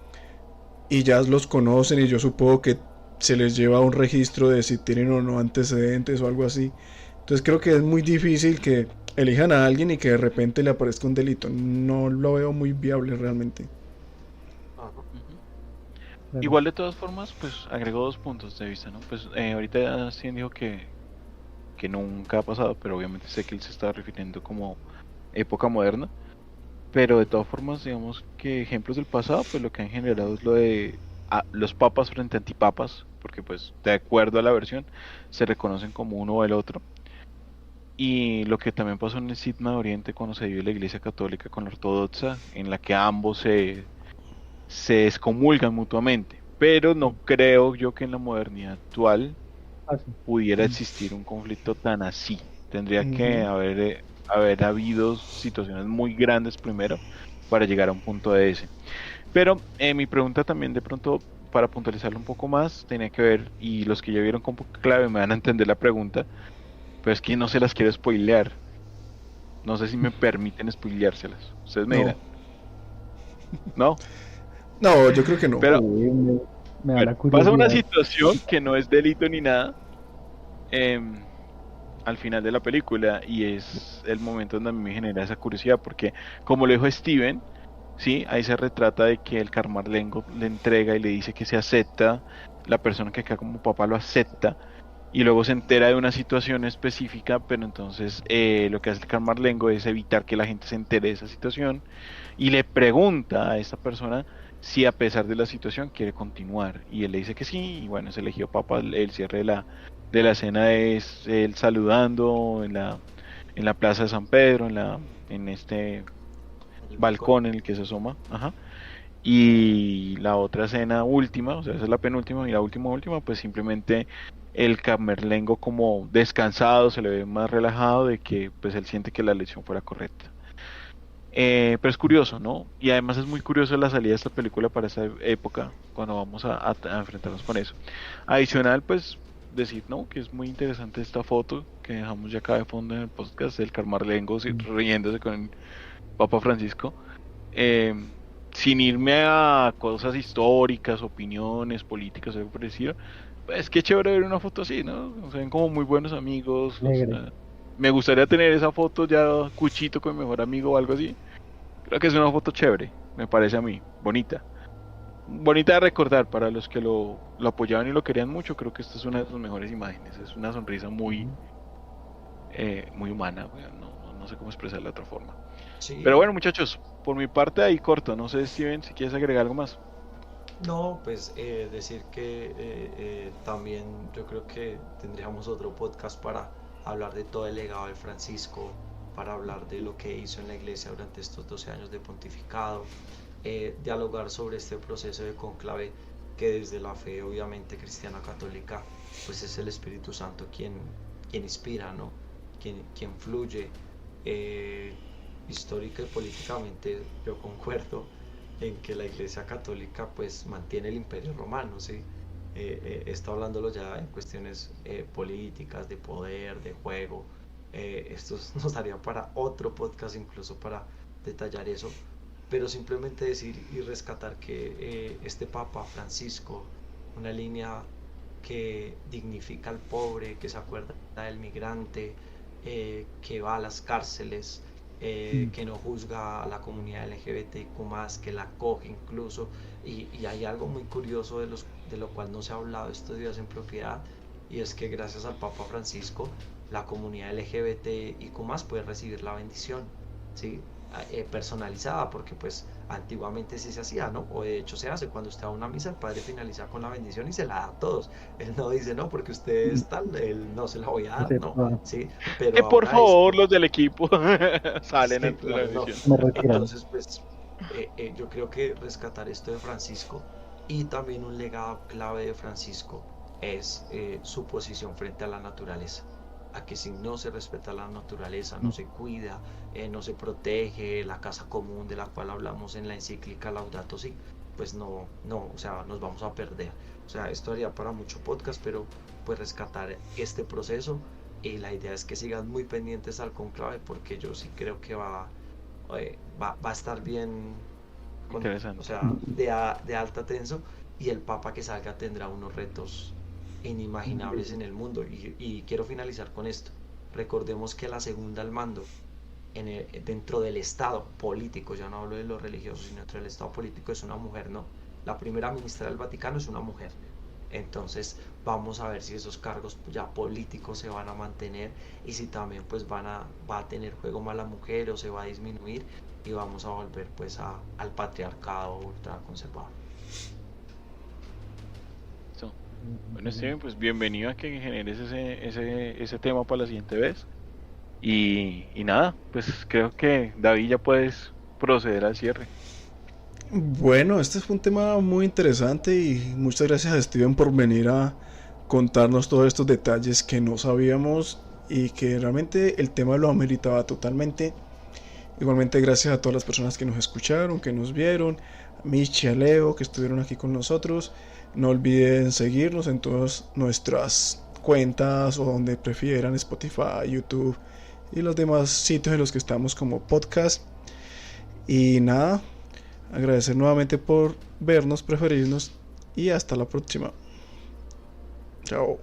y ya los conocen y yo supongo que se les lleva un registro de si tienen o no antecedentes o algo así. Entonces creo que es muy difícil que elijan a alguien y que de repente le aparezca un delito. No lo veo muy viable realmente. Ajá. Ujú. Claro. Igual de todas formas, pues agrego dos puntos de vista, ¿no? Pues ahorita Steven dijo que nunca ha pasado, pero obviamente sé que él se está refiriendo como época moderna. Pero de todas formas, digamos que ejemplos del pasado, pues lo que han generado es lo de los papas frente a antipapas, porque pues de acuerdo a la versión se reconocen como uno o el otro. Y lo que también pasó en el Cisma de Oriente cuando se dio la Iglesia Católica con la Ortodoxa, en la que ambos se excomulgan mutuamente. Pero no creo yo que en la modernidad actual Ah, sí. pudiera Mm. existir un conflicto tan así. Tendría que Ujú. haber habido situaciones muy grandes primero para llegar a un punto de ese. Pero mi pregunta también de pronto, para puntualizarlo un poco más, tenía que ver, y los que ya vieron con poca clave me van a entender la pregunta, pero es que no se las quiero spoilear. No sé si me permiten spoileárselas. Ustedes me No, dirán. ¿No? No, yo creo que no. Pero Me da la bueno, pasa una curiosidad. situación que no es delito ni nada em, al final de la película y es el momento donde a mí me genera esa curiosidad porque como lo dijo Steven, sí, ahí se retrata de que el Camarlengo le entrega y le dice que se acepta, la persona que acá como papá lo acepta y luego se entera de una situación específica, pero entonces lo que hace el Camarlengo es evitar que la gente se entere de esa situación y le pregunta a esta persona si a pesar de la situación quiere continuar y él le dice que sí y bueno, es elegido papa. El cierre de la escena es él saludando en la plaza de San Pedro, en este El balcón. balcón en el que se asoma, ajá. Y la otra escena última, o sea, esa es la penúltima y la última, pues simplemente el camerlengo como descansado, se le ve más relajado de que pues él siente que la elección fuera correcta. Pero es curioso, ¿no? Y además es muy curioso la salida de esta película para esa época, cuando vamos a enfrentarnos con eso. Adicional, pues decir, ¿no? Que es muy interesante esta foto que dejamos ya acá de fondo en el podcast del Camarlengo riéndose con el Papa Francisco. Eh, Sin irme a cosas históricas, opiniones, políticas, algo por decir, pues qué chévere ver una foto así, ¿no? Se ven como muy buenos amigos. O Alegre. sea, me gustaría tener esa foto ya cuchito con mi mejor amigo o algo así. Creo que es una foto chévere, me parece a mí, bonita. Bonita de recordar para los que lo apoyaban y lo querían mucho. Creo que esta es una de sus mejores imágenes. Es una sonrisa muy, muy humana, no sé cómo expresarla de otra forma. Pero Sí, bueno, muchachos, por mi parte ahí corto. No sé, Steven, si quieres agregar algo más. no, pues decir que también yo creo que tendríamos otro podcast para hablar de todo el legado de Francisco, para hablar de lo que hizo en la iglesia durante estos 12 años de pontificado, dialogar sobre este proceso de conclave que desde la fe obviamente cristiana católica, pues es el Espíritu Santo quien inspira, ¿no? Quien fluye. Eh, Histórica y políticamente yo concuerdo en que la Iglesia Católica pues mantiene el Imperio Romano, ¿sí? Está hablándolo ya en cuestiones políticas, de poder, de juego. Esto nos daría para otro podcast incluso para detallar eso, pero simplemente decir y rescatar que este Papa Francisco, una línea que dignifica al pobre, que se acuerda del migrante, que va a las cárceles, que no juzga a la comunidad LGBTIQ+, que la acoge incluso, y hay algo muy curioso de lo cual no se ha hablado estos días en propiedad, y es que gracias al Papa Francisco, la comunidad LGBTIQ+, puede recibir la bendición, ¿sí? Personalizada, porque pues antiguamente sí se hacía, ¿no? O de hecho se hace, cuando usted va a una misa, el padre finaliza con la bendición y se la da a todos. Él no dice, no, porque usted es tal, él no se la voy a dar, no, ¿sí? Que Pero por ahora es, favor los del equipo salen sí, antes de la claro, no. edición. Me retiran. Entonces, pues yo creo que rescatar esto de Francisco y también un legado clave de Francisco es su posición frente a la naturaleza. A que si no se respeta la naturaleza, no se cuida, no se protege la casa común de la cual hablamos en la encíclica Laudato Si, pues no, o sea, nos vamos a perder. O sea, esto haría para mucho podcast, pero pues rescatar este proceso y la idea es que sigan muy pendientes al conclave porque yo sí creo que va a estar bien, o Interesante. sea, de alta tenso y el Papa que salga tendrá unos retos inimaginables en el mundo. Y quiero finalizar con esto. Recordemos que la segunda al mando dentro del Estado político, ya no hablo de lo religioso, sino dentro del Estado político es una mujer, ¿no? La primera ministra del Vaticano es una mujer. Entonces vamos a ver si esos cargos ya políticos se van a mantener y si también pues va a tener juego más la mujer o se va a disminuir y vamos a volver pues al patriarcado ultraconservador. So, bueno, Steven, pues bienvenido a que generes ese tema para la siguiente vez. Y nada, pues creo que David ya puedes proceder al cierre. Bueno, este fue un tema muy interesante y muchas gracias a Steven por venir a contarnos todos estos detalles que no sabíamos y que realmente el tema lo ameritaba totalmente. Igualmente gracias a todas las personas que nos escucharon, que nos vieron, a Michi, a Leo, que estuvieron aquí con nosotros. No olviden seguirnos en todas nuestras cuentas o donde prefieran, Spotify, YouTube y los demás sitios en los que estamos como podcast. Y nada, agradecer nuevamente por vernos, preferirnos y hasta la próxima. Chao.